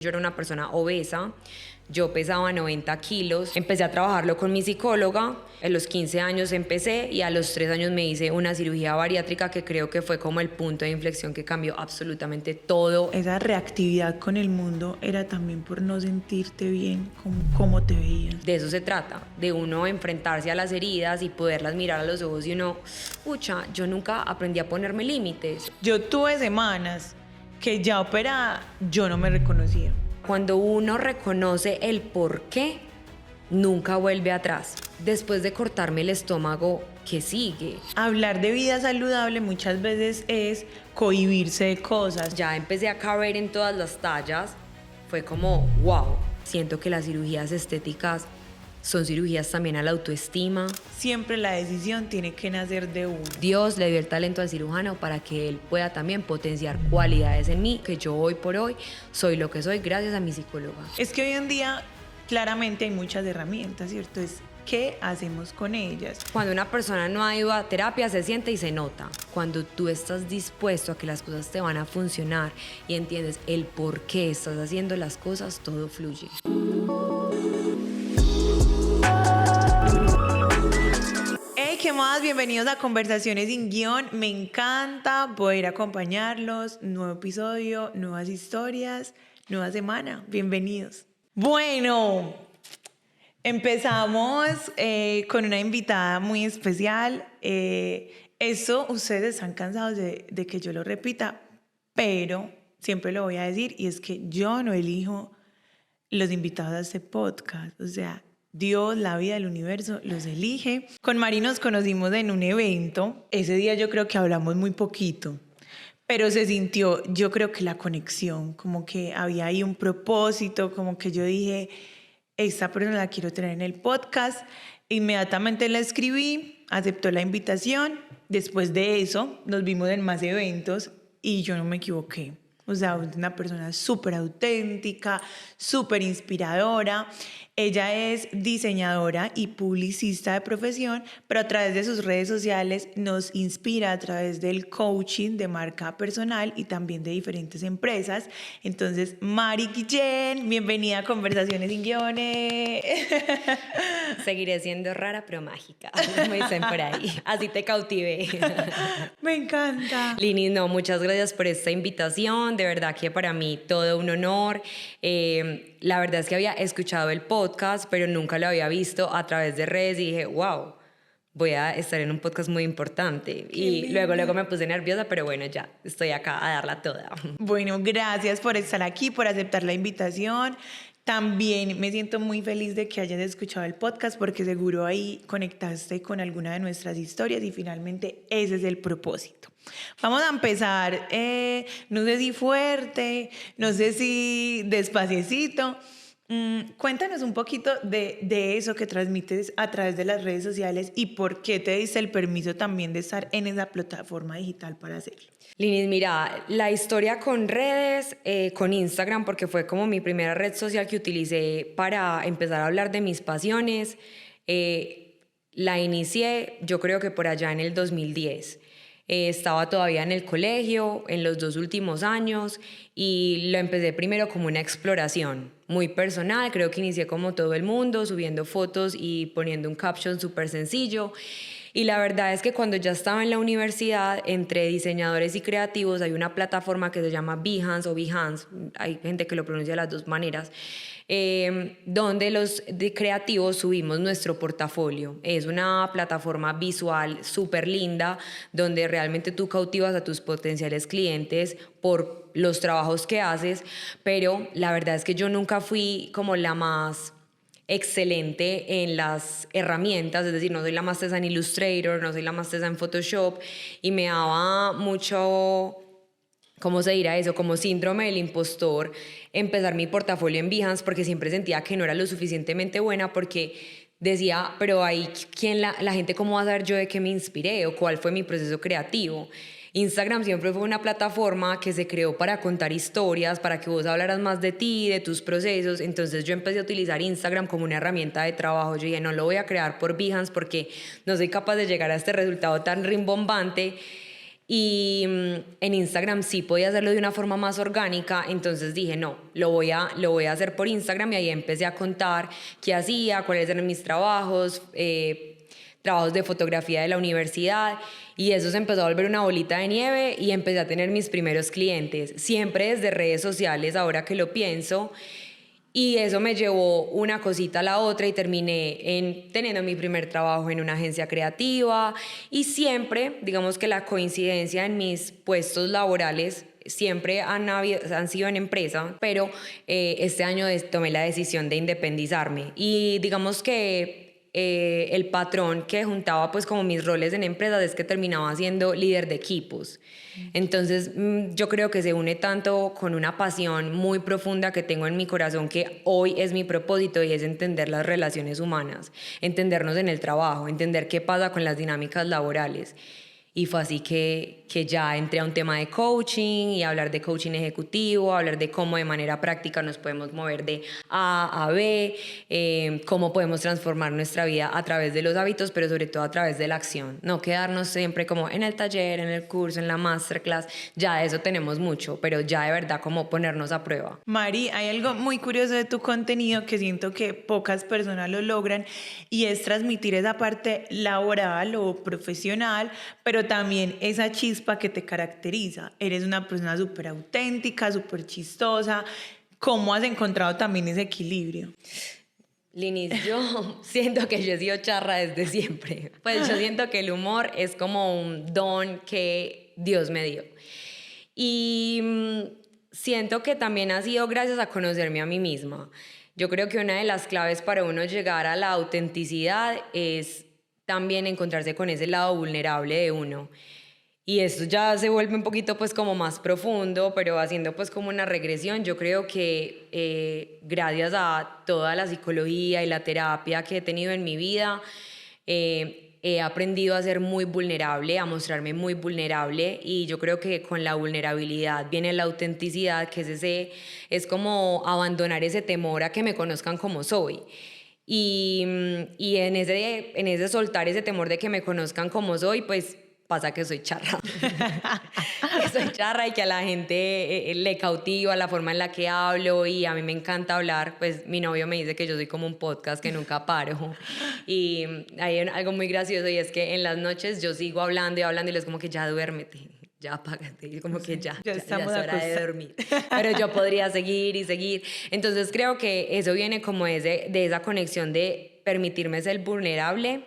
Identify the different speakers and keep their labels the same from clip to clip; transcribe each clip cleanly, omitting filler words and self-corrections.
Speaker 1: Yo era una persona obesa, yo pesaba 90 kilos, empecé a trabajarlo con mi psicóloga, a los 15 años empecé y a los 3 años me hice una cirugía bariátrica que creo que fue como el punto de inflexión que cambió absolutamente todo.
Speaker 2: Esa reactividad con el mundo era también por no sentirte bien como te veías.
Speaker 1: De eso se trata, de uno enfrentarse a las heridas y poderlas mirar a los ojos y uno, pucha, yo nunca aprendí a ponerme límites.
Speaker 2: Yo tuve semanas que ya operada yo no me reconocía.
Speaker 1: Cuando uno reconoce el por qué, nunca vuelve atrás. Después de cortarme el estómago, ¿qué sigue?
Speaker 2: Hablar de vida saludable muchas veces es cohibirse de cosas.
Speaker 1: Ya empecé a caber en todas las tallas. Fue como, wow. Siento que las cirugías estéticas son cirugías también a la autoestima.
Speaker 2: Siempre la decisión tiene que nacer de uno.
Speaker 1: Dios le dio el talento al cirujano para que él pueda también potenciar cualidades en mí, que yo hoy por hoy soy lo que soy gracias a mi psicóloga.
Speaker 2: Es que hoy en día claramente hay muchas herramientas, ¿cierto? ¿Qué hacemos con ellas?
Speaker 1: Cuando una persona no ha ido a terapia se siente y se nota. Cuando tú estás dispuesto a que las cosas te van a funcionar y entiendes el por qué estás haciendo las cosas, todo fluye.
Speaker 2: Hey, ¿qué más? Bienvenidos a Conversaciones sin Guión. Me encanta poder acompañarlos. Nuevo episodio, nuevas historias, nueva semana. Bienvenidos. Bueno, empezamos con una invitada muy especial. Eso ustedes están cansados de que yo lo repita, pero siempre lo voy a decir, y es que yo no elijo los invitados a este podcast. O sea, Dios, la vida, el universo los elige. Con Mari nos conocimos en un evento. Ese día yo creo que hablamos muy poquito, pero se sintió, yo creo que la conexión, como que había ahí un propósito, como que yo dije, esta persona la quiero tener en el podcast. Inmediatamente la escribí, aceptó la invitación. Después de eso nos vimos en más eventos y yo no me equivoqué. O sea, una persona súper auténtica, súper inspiradora. Ella es diseñadora y publicista de profesión, pero a través de sus redes sociales nos inspira a través del coaching de marca personal y también de diferentes empresas. Entonces, Mari Guillén, bienvenida a Conversaciones sin Guiones.
Speaker 1: Seguiré siendo rara pero mágica, me dicen por ahí. Así te cautivé.
Speaker 2: Me encanta.
Speaker 1: Lini, no, muchas gracias por esta invitación. De verdad que para mí todo un honor. La verdad es que había escuchado el podcast, pero nunca lo había visto a través de redes y dije, wow, voy a estar en un podcast muy importante. Y luego me puse nerviosa, pero bueno, ya estoy acá a darla toda.
Speaker 2: Bueno, gracias por estar aquí, por aceptar la invitación. También me siento muy feliz de que hayas escuchado el podcast porque seguro ahí conectaste con alguna de nuestras historias y finalmente ese es el propósito. Vamos a empezar, no sé si fuerte, no sé si despaciecito. Cuéntanos un poquito de eso que transmites a través de las redes sociales y por qué te diste el permiso también de estar en esa plataforma digital para hacerlo.
Speaker 1: Linis, mira, la historia con redes, con Instagram, porque fue como mi primera red social que utilicé para empezar a hablar de mis pasiones, la inicié yo creo que por allá en el 2010. Estaba todavía en el colegio, en los 2 últimos años, y lo empecé primero como una exploración muy personal. Creo que inicié como todo el mundo, subiendo fotos y poniendo un caption súper sencillo. Y la verdad es que cuando ya estaba en la universidad, entre diseñadores y creativos, hay una plataforma que se llama Behance o Behance, hay gente que lo pronuncia de las dos maneras, donde los creativos subimos nuestro portafolio. Es una plataforma visual súper linda, donde realmente tú cautivas a tus potenciales clientes por los trabajos que haces, pero la verdad es que yo nunca fui como la más excelente en las herramientas, es decir, no soy la más tesa en Illustrator, no soy la más tesa en Photoshop, y me daba mucho, ¿cómo se dirá eso? Como síndrome del impostor empezar mi portafolio en Behance, porque siempre sentía que no era lo suficientemente buena, porque decía, pero ahí, la gente cómo va a saber yo de qué me inspiré o cuál fue mi proceso creativo. Instagram siempre fue una plataforma que se creó para contar historias, para que vos hablaras más de ti, de tus procesos. Entonces yo empecé a utilizar Instagram como una herramienta de trabajo. Yo dije, no lo voy a crear por Behance porque no soy capaz de llegar a este resultado tan rimbombante. Y en Instagram sí podía hacerlo de una forma más orgánica, entonces dije, no, lo voy a hacer por Instagram, y ahí empecé a contar qué hacía, cuáles eran mis trabajos, trabajos de fotografía de la universidad, y eso se empezó a volver una bolita de nieve y empecé a tener mis primeros clientes, siempre desde redes sociales, ahora que lo pienso. Y eso me llevó una cosita a la otra y terminé teniendo mi primer trabajo en una agencia creativa, y siempre, digamos que la coincidencia en mis puestos laborales siempre han sido en empresa, pero este año tomé la decisión de independizarme, y digamos que el patrón que juntaba pues como mis roles en empresas es que terminaba siendo líder de equipos. Entonces yo creo que se une tanto con una pasión muy profunda que tengo en mi corazón, que hoy es mi propósito, y es entender las relaciones humanas, entendernos en el trabajo, entender qué pasa con las dinámicas laborales. Y fue así que ya entré a un tema de coaching, y hablar de coaching ejecutivo, hablar de cómo de manera práctica nos podemos mover de A a B, cómo podemos transformar nuestra vida a través de los hábitos, pero sobre todo a través de la acción. No quedarnos siempre como en el taller, en el curso, en la masterclass. Ya de eso tenemos mucho, pero ya de verdad como ponernos a prueba.
Speaker 2: Mari, hay algo muy curioso de tu contenido que siento que pocas personas lo logran, y es transmitir esa parte laboral o profesional, pero también esa chispa que te caracteriza. Eres una persona súper auténtica, súper chistosa. ¿Cómo has encontrado también ese equilibrio?
Speaker 1: Linis, yo siento que yo he sido charra desde siempre. Pues yo siento que el humor es como un don que Dios me dio. Y siento que también ha sido gracias a conocerme a mí misma. Yo creo que una de las claves para uno llegar a la autenticidad es también encontrarse con ese lado vulnerable de uno. Y esto ya se vuelve un poquito pues como más profundo, pero haciendo pues como una regresión, yo creo que gracias a toda la psicología y la terapia que he tenido en mi vida, he aprendido a ser muy vulnerable, a mostrarme muy vulnerable, y yo creo que con la vulnerabilidad viene la autenticidad, que es como abandonar ese temor a que me conozcan como soy. Y en ese soltar ese temor de que me conozcan como soy, pues pasa que soy charra. Que soy charra y que a la gente le cautiva la forma en la que hablo, y a mí me encanta hablar. Pues mi novio me dice que yo soy como un podcast que nunca paro. Y hay algo muy gracioso, y es que en las noches yo sigo hablando y hablando, y les como que ya duérmete, ya apágate, y como que ya es hora de dormir. Pero yo podría seguir y seguir. Entonces creo que eso viene como de esa conexión de permitirme ser vulnerable.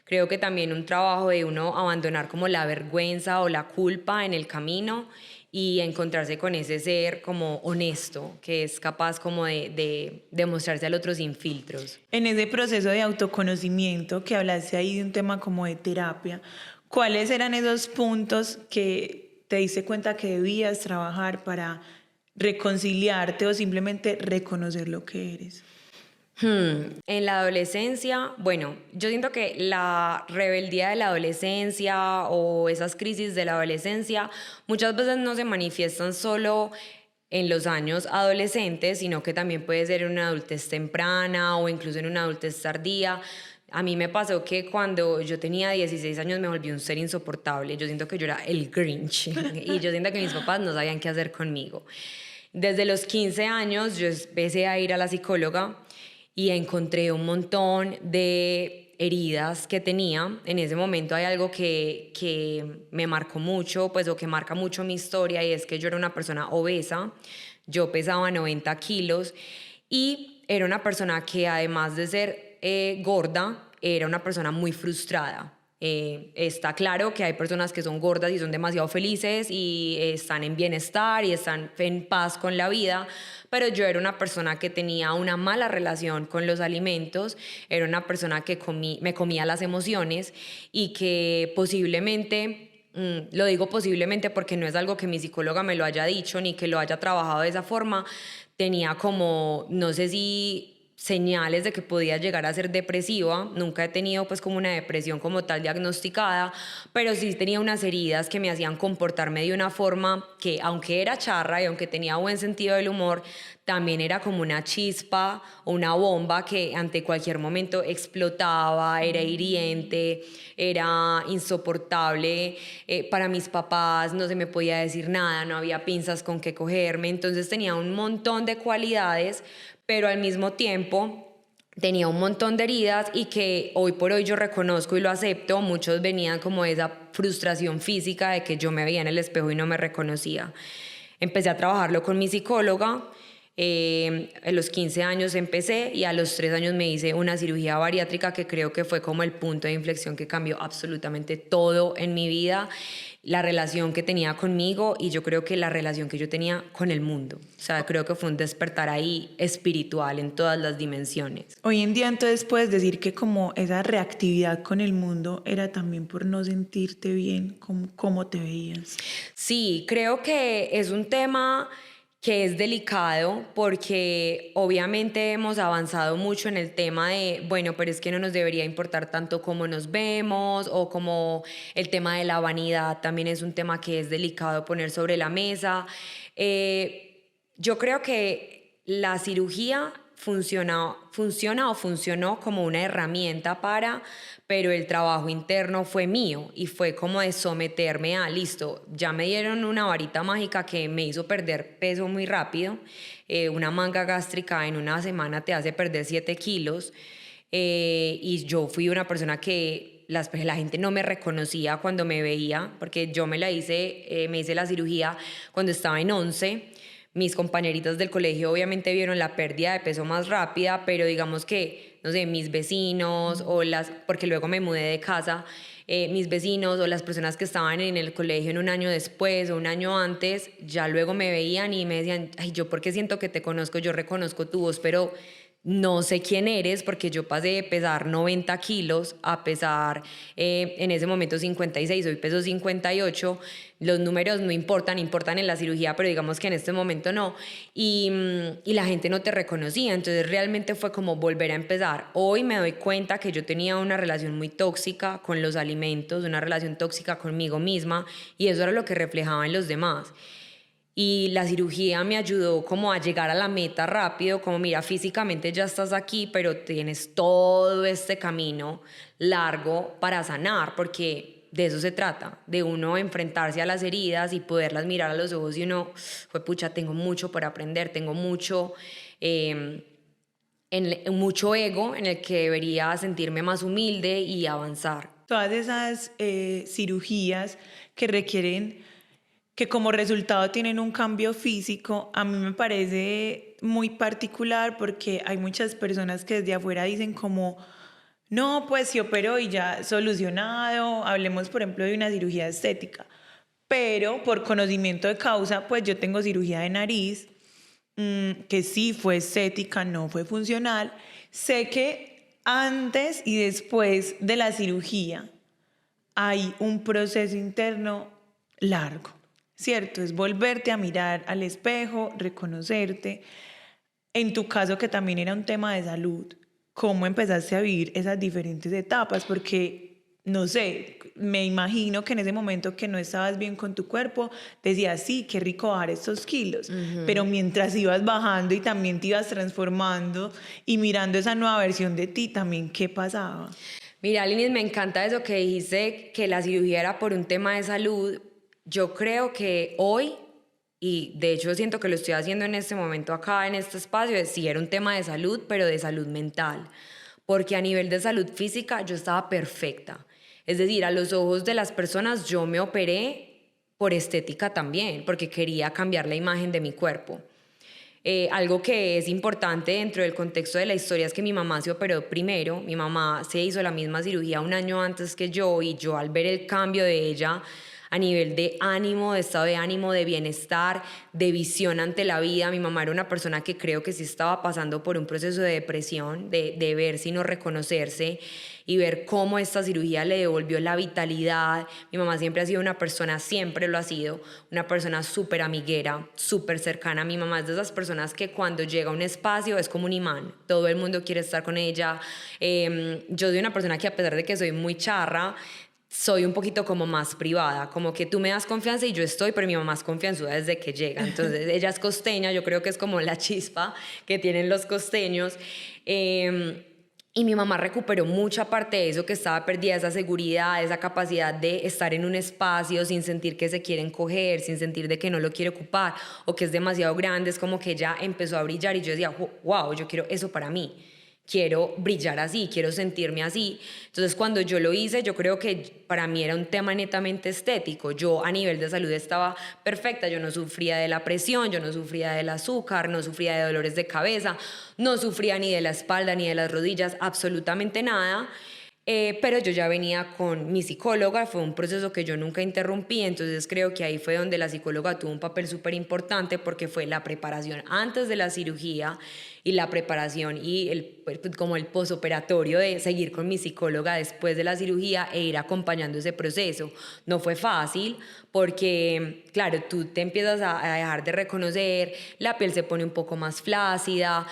Speaker 1: Creo que también un trabajo de uno abandonar como la vergüenza o la culpa en el camino, y encontrarse con ese ser como honesto, que es capaz como de mostrarse al otro sin filtros.
Speaker 2: En ese proceso de autoconocimiento que hablaste ahí de un tema como de terapia, ¿cuáles eran esos puntos que te diste cuenta que debías trabajar para reconciliarte o simplemente reconocer lo que eres?
Speaker 1: En la adolescencia, bueno, yo siento que la rebeldía de la adolescencia o esas crisis de la adolescencia muchas veces no se manifiestan solo en los años adolescentes, sino que también puede ser en una adultez temprana o incluso en una adultez tardía. A mí me pasó que cuando yo tenía 16 años me volví un ser insoportable. Yo siento que yo era el Grinch y yo siento que mis papás no sabían qué hacer conmigo. Desde los 15 años yo empecé a ir a la psicóloga, y encontré un montón de heridas que tenía. En ese momento hay algo que me marcó mucho, pues, o que marca mucho mi historia, y es que yo era una persona obesa. Yo pesaba 90 kilos y era una persona que, además de ser gorda, era una persona muy frustrada. Está claro que hay personas que son gordas y son demasiado felices y están en bienestar y están en paz con la vida, pero yo era una persona que tenía una mala relación con los alimentos, era una persona que me comía las emociones, y que posiblemente, lo digo posiblemente porque no es algo que mi psicóloga me lo haya dicho ni que lo haya trabajado de esa forma, tenía como, no sé si señales de que podía llegar a ser depresiva. Nunca he tenido pues como una depresión como tal diagnosticada, pero sí tenía unas heridas que me hacían comportarme de una forma que, aunque era charra y aunque tenía buen sentido del humor, también era como una chispa o una bomba que ante cualquier momento explotaba, era hiriente, era insoportable. Para mis papás no se me podía decir nada, no había pinzas con que cogerme, entonces tenía un montón de cualidades, pero al mismo tiempo tenía un montón de heridas y que hoy por hoy yo reconozco y lo acepto. Muchos venían como de esa frustración física de que yo me veía en el espejo y no me reconocía. Empecé a trabajarlo con mi psicóloga. A los 15 años empecé y a los 3 años me hice una cirugía bariátrica que creo que fue como el punto de inflexión que cambió absolutamente todo en mi vida, la relación que tenía conmigo y yo creo que la relación que yo tenía con el mundo. O sea, creo que fue un despertar ahí espiritual en todas las dimensiones.
Speaker 2: Hoy en día entonces puedes decir que como esa reactividad con el mundo era también por no sentirte bien, cómo te veías.
Speaker 1: Sí, creo que es un tema que es delicado porque obviamente hemos avanzado mucho en el tema de, bueno, pero es que no nos debería importar tanto cómo nos vemos o como el tema de la vanidad también es un tema que es delicado poner sobre la mesa. Yo creo que la cirugía funciona o funcionó como una herramienta pero el trabajo interno fue mío y fue como de someterme a, listo, ya me dieron una varita mágica que me hizo perder peso muy rápido, una manga gástrica en una semana te hace perder 7 kilos, y yo fui una persona que la gente no me reconocía cuando me veía, porque yo me hice la cirugía cuando estaba en 11. Mis compañeritas del colegio obviamente vieron la pérdida de peso más rápida, pero digamos que, no sé, mis vecinos porque luego me mudé de casa, mis vecinos o las personas que estaban en el colegio en un año después o un año antes, ya luego me veían y me decían, ay, yo porque siento que te conozco, yo reconozco tu voz, pero no sé quién eres porque yo pasé de pesar 90 kilos a pesar en ese momento 56, hoy peso 58. Los números no importan, importan en la cirugía, pero digamos que en este momento no. Y la gente no te reconocía, entonces realmente fue como volver a empezar. Hoy me doy cuenta que yo tenía una relación muy tóxica con los alimentos, una relación tóxica conmigo misma, y eso era lo que reflejaba en los demás. Y la cirugía me ayudó como a llegar a la meta rápido, como mira, físicamente ya estás aquí, pero tienes todo este camino largo para sanar, porque de eso se trata, de uno enfrentarse a las heridas y poderlas mirar a los ojos y uno, fue pucha, tengo mucho por aprender, tengo mucho ego en el que debería sentirme más humilde y avanzar.
Speaker 2: Todas esas cirugías que requieren que como resultado tienen un cambio físico, a mí me parece muy particular porque hay muchas personas que desde afuera dicen como, no, pues se operó y ya solucionado, hablemos por ejemplo de una cirugía estética, pero por conocimiento de causa, pues yo tengo cirugía de nariz, que sí fue estética, no fue funcional, sé que antes y después de la cirugía hay un proceso interno largo. ¿Cierto? Es volverte a mirar al espejo, reconocerte. En tu caso, que también era un tema de salud, ¿cómo empezaste a vivir esas diferentes etapas? Porque, no sé, me imagino que en ese momento que no estabas bien con tu cuerpo, decías, sí, qué rico bajar estos kilos. Pero mientras ibas bajando y también te ibas transformando y mirando esa nueva versión de ti, también, ¿qué pasaba?
Speaker 1: Mira, Linis, me encanta eso que dijiste, que la cirugía era por un tema de salud. Yo creo que hoy, y de hecho siento que lo estoy haciendo en este momento acá, en este espacio, sí era un tema de salud, pero de salud mental. Porque a nivel de salud física yo estaba perfecta. Es decir, a los ojos de las personas yo me operé por estética también, porque quería cambiar la imagen de mi cuerpo. Algo que es importante dentro del contexto de la historia es que mi mamá se operó primero. Mi mamá se hizo la misma cirugía un año antes que yo y yo al ver el cambio de ella a nivel de ánimo, de estado de ánimo, de bienestar, de visión ante la vida. Mi mamá era una persona que creo que sí estaba pasando por un proceso de depresión, de verse y no reconocerse, y ver cómo esta cirugía le devolvió la vitalidad. Mi mamá siempre ha sido una persona, siempre lo ha sido, una persona súper amiguera, súper cercana. Mi mamá es de esas personas que cuando llega a un espacio es como un imán, todo el mundo quiere estar con ella. Yo soy una persona que, a pesar de que soy muy charra, soy un poquito como más privada, como que tú me das confianza y yo estoy, pero mi mamá es confianzuda desde que llega. Entonces ella es costeña, yo creo que es como la chispa que tienen los costeños. Y mi mamá recuperó mucha parte de eso que estaba perdida, esa seguridad, esa capacidad de estar en un espacio sin sentir que se quieren coger, sin sentir de que no lo quiere ocupar o que es demasiado grande. Es como que ella empezó a brillar y yo decía, wow, yo quiero eso para mí. Quiero brillar así, quiero sentirme así. Entonces, cuando yo lo hice, yo creo que para mí era un tema netamente estético. Yo a nivel de salud estaba perfecta, yo no sufría de la presión, yo no sufría del azúcar, no sufría de dolores de cabeza, no sufría ni de la espalda ni de las rodillas, absolutamente nada. Pero yo ya venía con mi psicóloga, fue un proceso que yo nunca interrumpí, entonces creo que ahí fue donde la psicóloga tuvo un papel súper importante, porque fue la preparación antes de la cirugía y la preparación y como el posoperatorio de seguir con mi psicóloga después de la cirugía e ir acompañando ese proceso. No fue fácil porque, claro, tú te empiezas a dejar de reconocer, la piel se pone un poco más flácida,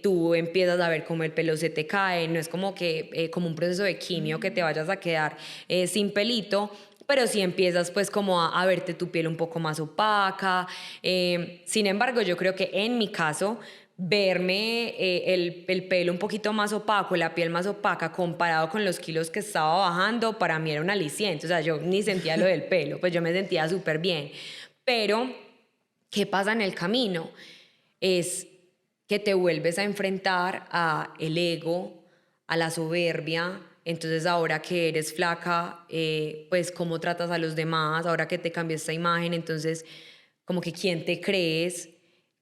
Speaker 1: tú empiezas a ver cómo el pelo se te cae, no es como que como un proceso de quimio que te vayas a quedar sin pelito, pero sí empiezas pues como a verte tu piel un poco más opaca. Sin embargo, yo creo que en mi caso, verme el pelo un poquito más opaco, la piel más opaca, comparado con los kilos que estaba bajando, para mí era un aliciente. O sea, yo ni sentía lo del pelo, pues yo me sentía súper bien. Pero, ¿qué pasa en el camino? Es que te vuelves a enfrentar a el ego, a la soberbia. Entonces, ahora que eres flaca, pues cómo tratas a los demás, ahora que te cambió esta imagen, entonces como que quién te crees,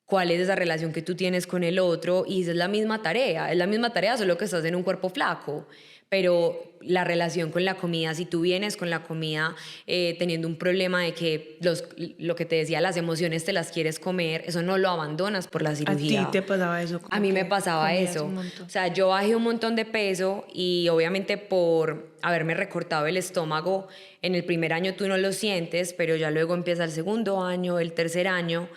Speaker 1: cuál es esa relación que tú tienes con el otro, y esa es la misma tarea, solo que estás en un cuerpo flaco. Pero la relación con la comida, si tú vienes con la comida teniendo un problema de que lo que te decía, las emociones te las quieres comer, eso no lo abandonas por la
Speaker 2: ¿A ti
Speaker 1: cirugía.
Speaker 2: te pasaba eso?
Speaker 1: A
Speaker 2: Como
Speaker 1: mí me
Speaker 2: que
Speaker 1: pasaba
Speaker 2: comías
Speaker 1: eso.
Speaker 2: un
Speaker 1: O
Speaker 2: montón.
Speaker 1: sea, yo bajé un montón de peso y obviamente por haberme recortado el estómago, en el primer año tú no lo sientes, pero ya luego empieza el segundo año, el tercer año,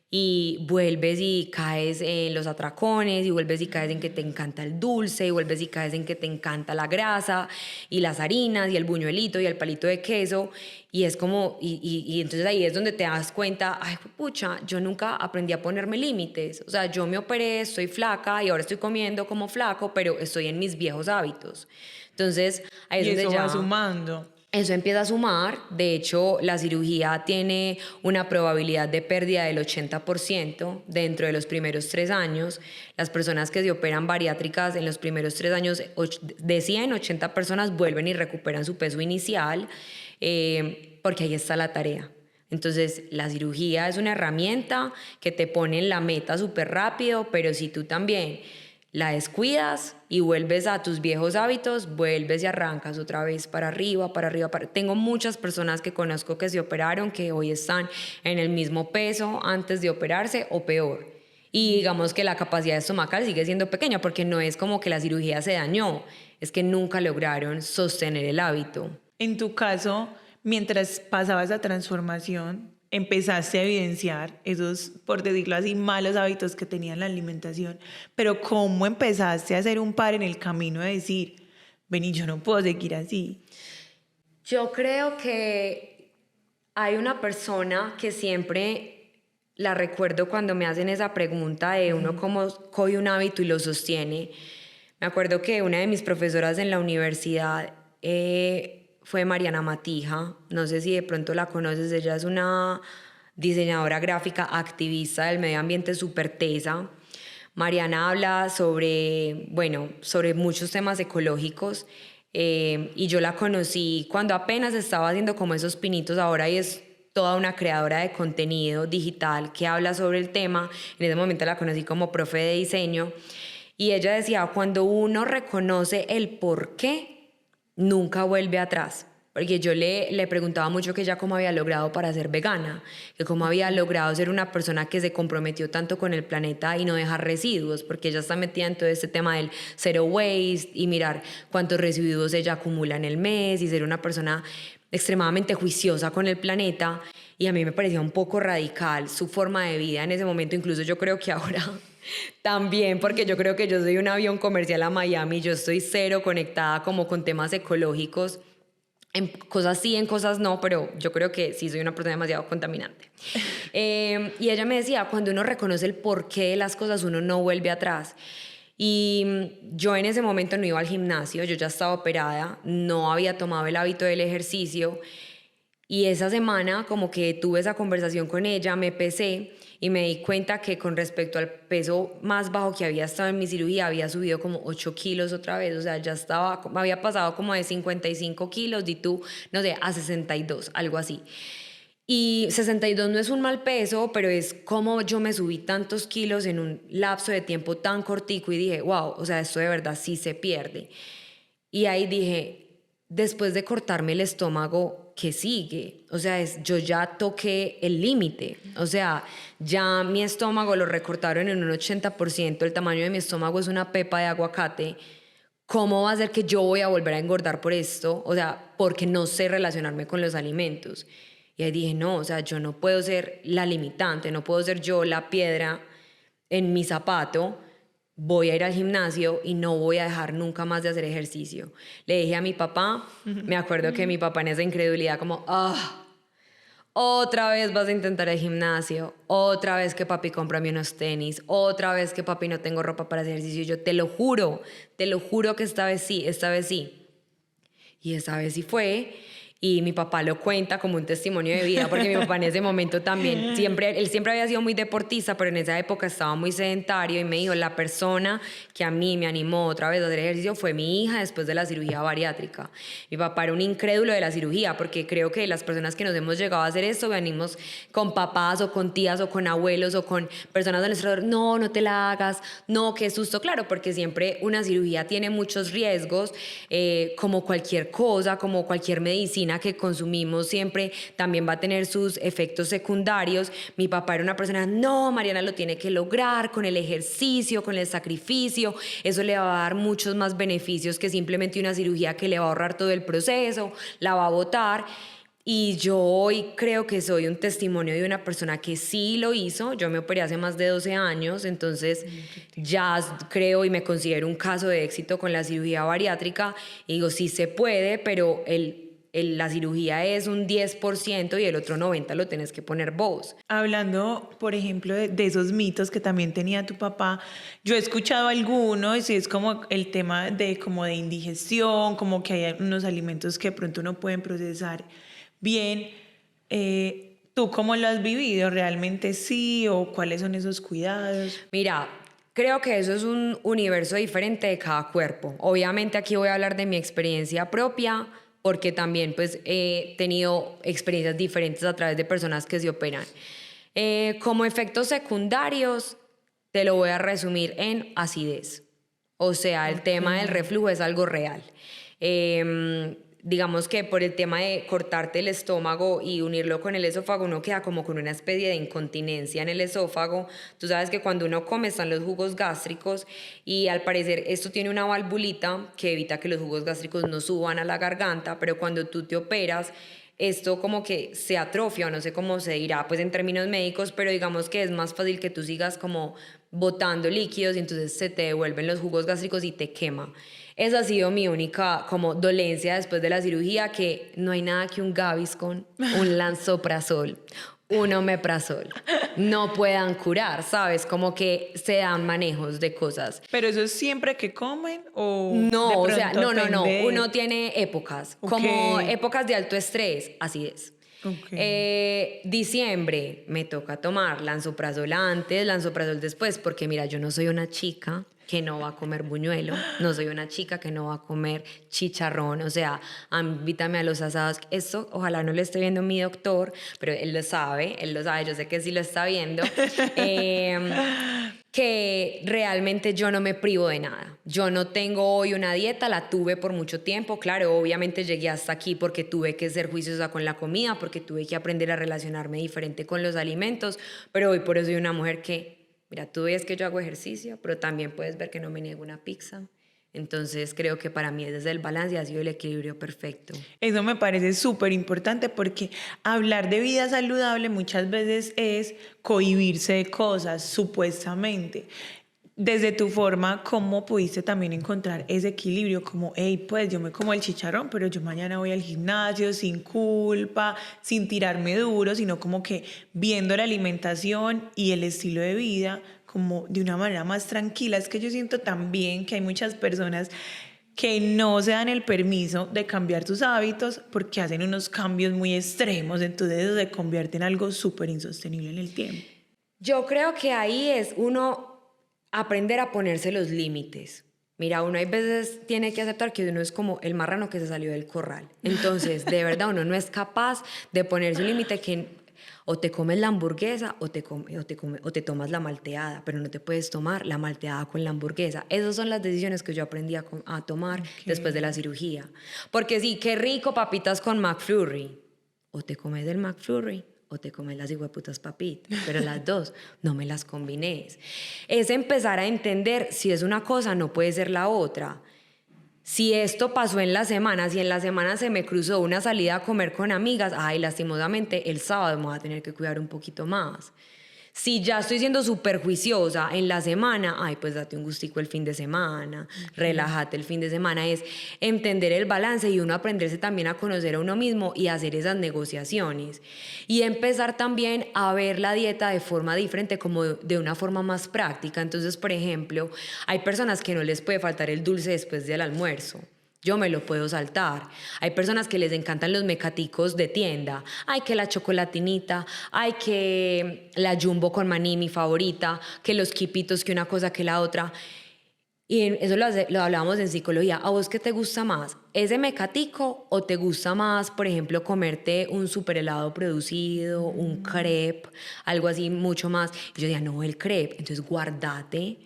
Speaker 1: y vuelves y caes en los atracones, y vuelves y caes en que te encanta el dulce, y vuelves y caes en que te encanta la grasa y las harinas y el buñuelito y el palito de queso, y es como, y entonces ahí es donde te das cuenta, ay, pucha, yo nunca aprendí a ponerme límites. O sea, yo me operé, estoy flaca y ahora estoy comiendo como flaco, pero estoy en mis viejos hábitos. Entonces ahí es
Speaker 2: Y
Speaker 1: donde
Speaker 2: eso va
Speaker 1: ya
Speaker 2: sumando.
Speaker 1: eso empieza a sumar. De hecho, la cirugía tiene una probabilidad de pérdida del 80% dentro de los primeros 3 años. Las personas que se operan bariátricas en los primeros 3 años, de 100, 80 personas vuelven y recuperan su peso inicial, porque ahí está la tarea. Entonces, la cirugía es una herramienta que te pone en la meta súper rápido, pero si tú también la descuidas y vuelves a tus viejos hábitos, vuelves y arrancas otra vez para arriba, para arriba. Tengo muchas personas que conozco que se operaron, que hoy están en el mismo peso antes de operarse o peor. Y digamos que la capacidad estomacal sigue siendo pequeña, porque no es como que la cirugía se dañó, es que nunca lograron sostener el hábito.
Speaker 2: En tu caso, mientras pasaba esa transformación, empezaste a evidenciar esos, por decirlo así, malos hábitos que tenía en la alimentación. Pero ¿cómo empezaste a hacer un par en el camino de decir, vení, yo no puedo seguir así?
Speaker 1: Yo creo que hay una persona que siempre la recuerdo cuando me hacen esa pregunta de uno cómo coge un hábito y lo sostiene. Me acuerdo que una de mis profesoras en la universidad fue Mariana Matija. No sé si de pronto la conoces. Ella es una diseñadora gráfica, activista del medio ambiente, súper tesa. Mariana habla sobre, bueno, sobre muchos temas ecológicos, y yo la conocí cuando apenas estaba haciendo como esos pinitos. Ahora ella es toda una creadora de contenido digital que habla sobre el tema. En ese momento la conocí como profe de diseño, y ella decía, cuando uno reconoce el por qué, nunca vuelve atrás. porque yo le preguntaba mucho que ella cómo había logrado para ser vegana, que cómo había logrado ser una persona que se comprometió tanto con el planeta y no dejar residuos, porque ella está metida en todo este tema del zero waste y mirar cuántos residuos ella acumula en el mes y ser una persona extremadamente juiciosa con el planeta. Y a mí me parecía un poco radical su forma de vida en ese momento, incluso yo creo que ahora también, porque yo creo que yo soy un avión comercial a Miami, yo estoy cero conectada como con temas ecológicos, en cosas sí, en cosas no, pero yo creo que sí soy una persona demasiado contaminante. Y ella me decía, cuando uno reconoce el porqué de las cosas, uno no vuelve atrás. Y yo en ese momento no iba al gimnasio, yo ya estaba operada, no había tomado el hábito del ejercicio. Y esa semana como que tuve esa conversación con ella, me pesé y me di cuenta que con respecto al peso más bajo que había estado en mi cirugía, había subido como 8 kilos otra vez. O sea, ya estaba, había pasado como de 55 kilos, di tú, no sé, a 62, algo así. Y 62 no es un mal peso, pero es como yo me subí tantos kilos en un lapso de tiempo tan cortico y dije, wow, o sea, esto de verdad sí se pierde. Y ahí dije, después de cortarme el estómago, ¿qué sigue? O sea, yo ya toqué el límite. O sea, ya mi estómago lo recortaron en un 80%, el tamaño de mi estómago es una pepa de aguacate. ¿Cómo va a ser que yo voy a volver a engordar por esto? O sea, porque no sé relacionarme con los alimentos. Y ahí dije, no, o sea, yo no puedo ser la limitante, no puedo ser yo la piedra en mi zapato. Voy a ir al gimnasio y no voy a dejar nunca más de hacer ejercicio. Le dije a mi papá, me acuerdo que mi papá en esa incredulidad como, otra vez vas a intentar el gimnasio, otra vez que papi cómprame unos tenis, otra vez que papi no tengo ropa para hacer ejercicio. Yo te lo juro que esta vez sí, esta vez sí. Y esta vez sí fue. Y mi papá lo cuenta como un testimonio de vida, porque mi papá en ese momento también, él siempre había sido muy deportista, pero en esa época estaba muy sedentario y me dijo, la persona que a mí me animó otra vez a hacer ejercicio fue mi hija después de la cirugía bariátrica. Mi papá era un incrédulo de la cirugía, porque creo que las personas que nos hemos llegado a hacer esto, venimos con papás o con tías o con abuelos o con personas de nuestro alrededor, no, no te la hagas, no, qué susto, claro, porque siempre una cirugía tiene muchos riesgos, como cualquier cosa, como cualquier medicina que consumimos siempre también va a tener sus efectos secundarios. Mi papá era una persona, no, Mariana lo tiene que lograr con el ejercicio, con el sacrificio, eso le va a dar muchos más beneficios que simplemente una cirugía que le va a ahorrar todo el proceso, la va a botar. Y yo hoy creo que soy un testimonio de una persona que sí lo hizo. Yo me operé hace más de 12 años, entonces ya creo y me considero un caso de éxito con la cirugía bariátrica. Y digo, sí se puede, pero la cirugía es un 10% y el otro 90% lo tienes que poner vos.
Speaker 2: Hablando, por ejemplo, de esos mitos que también tenía tu papá, yo he escuchado algunos y es como el tema como de indigestión, como que hay unos alimentos que de pronto no pueden procesar bien. ¿Tú cómo lo has vivido? ¿Realmente sí? ¿O cuáles son esos cuidados?
Speaker 1: Mira, creo que eso es un universo diferente de cada cuerpo. Obviamente aquí voy a hablar de mi experiencia propia, porque también pues he tenido experiencias diferentes a través de personas que se operan. Como efectos secundarios, te lo voy a resumir en acidez. O sea, el tema del reflujo es algo real. Digamos que por el tema de cortarte el estómago y unirlo con el esófago, uno queda como con una especie de incontinencia en el esófago. Tú sabes que cuando uno come están los jugos gástricos y al parecer esto tiene una valvulita que evita que los jugos gástricos no suban a la garganta, pero cuando tú te operas, esto como que se atrofia, o no sé cómo se dirá pues en términos médicos, pero digamos que es más fácil que tú sigas como botando líquidos y entonces se te devuelven los jugos gástricos y te quema. Esa ha sido mi única como dolencia después de la cirugía, que no hay nada que un Gaviscon, un Lansoprazol, un Omeprazol no puedan curar, ¿sabes? Como que se dan manejos de cosas.
Speaker 2: ¿Pero eso es siempre que comen o
Speaker 1: No,
Speaker 2: de
Speaker 1: o sea,
Speaker 2: pronto
Speaker 1: no.
Speaker 2: depende?
Speaker 1: Uno tiene épocas,
Speaker 2: Ok.
Speaker 1: como épocas de alto estrés, así es.
Speaker 2: Ok.
Speaker 1: Diciembre me toca tomar lansoprazol antes, lansoprazol después, porque mira, yo no soy una chica que no va a comer buñuelo, no soy una chica que no va a comer chicharrón, o sea, invítame a los asados. Esto ojalá no lo esté viendo mi doctor, pero él lo sabe, yo sé que sí lo está viendo. que realmente yo no me privo de nada. Yo no tengo hoy una dieta, la tuve por mucho tiempo. Claro, obviamente llegué hasta aquí porque tuve que ser juiciosa con la comida, porque tuve que aprender a relacionarme diferente con los alimentos, pero hoy por eso soy una mujer que, mira, tú ves que yo hago ejercicio, pero también puedes ver que no me niego una pizza. Entonces creo que para mí desde el balance ha sido el equilibrio perfecto.
Speaker 2: Eso me parece súper importante porque hablar de vida saludable muchas veces es cohibirse de cosas, supuestamente. Desde tu forma, ¿cómo pudiste también encontrar ese equilibrio? Como, hey, pues yo me como el chicharrón, pero yo mañana voy al gimnasio sin culpa, sin tirarme duro, sino como que viendo la alimentación y el estilo de vida como de una manera más tranquila. Es que yo siento también que hay muchas personas que no se dan el permiso de cambiar sus hábitos porque hacen unos cambios muy extremos, entonces eso se convierte en algo súper insostenible en el tiempo.
Speaker 1: Yo creo que ahí es uno aprender a ponerse los límites. Mira, uno hay veces tiene que aceptar que uno es como el marrano que se salió del corral. Entonces, de verdad, uno no es capaz de ponerse un límite que o te comes la hamburguesa o te tomas la malteada, pero no te puedes tomar la malteada con la hamburguesa. Esas son las decisiones que yo aprendí a tomar después de la cirugía. Porque sí, qué rico papitas con McFlurry. O te comes el McFlurry o te comes las hijueputas papitas, pero las dos no me las combines. Es empezar a entender si es una cosa, no puede ser la otra. Si esto pasó en la semana, si en la semana se me cruzó una salida a comer con amigas, ay, lastimosamente el sábado me voy a tener que cuidar un poquito más. Si ya estoy siendo súper juiciosa en la semana, ay, pues date un gustico el fin de semana, relájate el fin de semana. Es entender el balance y uno aprenderse también a conocer a uno mismo y hacer esas negociaciones. Y empezar también a ver la dieta de forma diferente, como de una forma más práctica. Entonces, por ejemplo, hay personas que no les puede faltar el dulce después del almuerzo. Yo me lo puedo saltar. Hay personas que les encantan los mecaticos de tienda. Ay, que la chocolatinita, ay, que la jumbo con maní, mi favorita, que los quipitos, que una cosa, que la otra. Y eso lo hablábamos en psicología. ¿A vos qué te gusta más? ¿Ese mecatico o te gusta más, por ejemplo, comerte un super helado producido, un crepe, algo así mucho más? Y yo decía, no, el crepe. Entonces guardate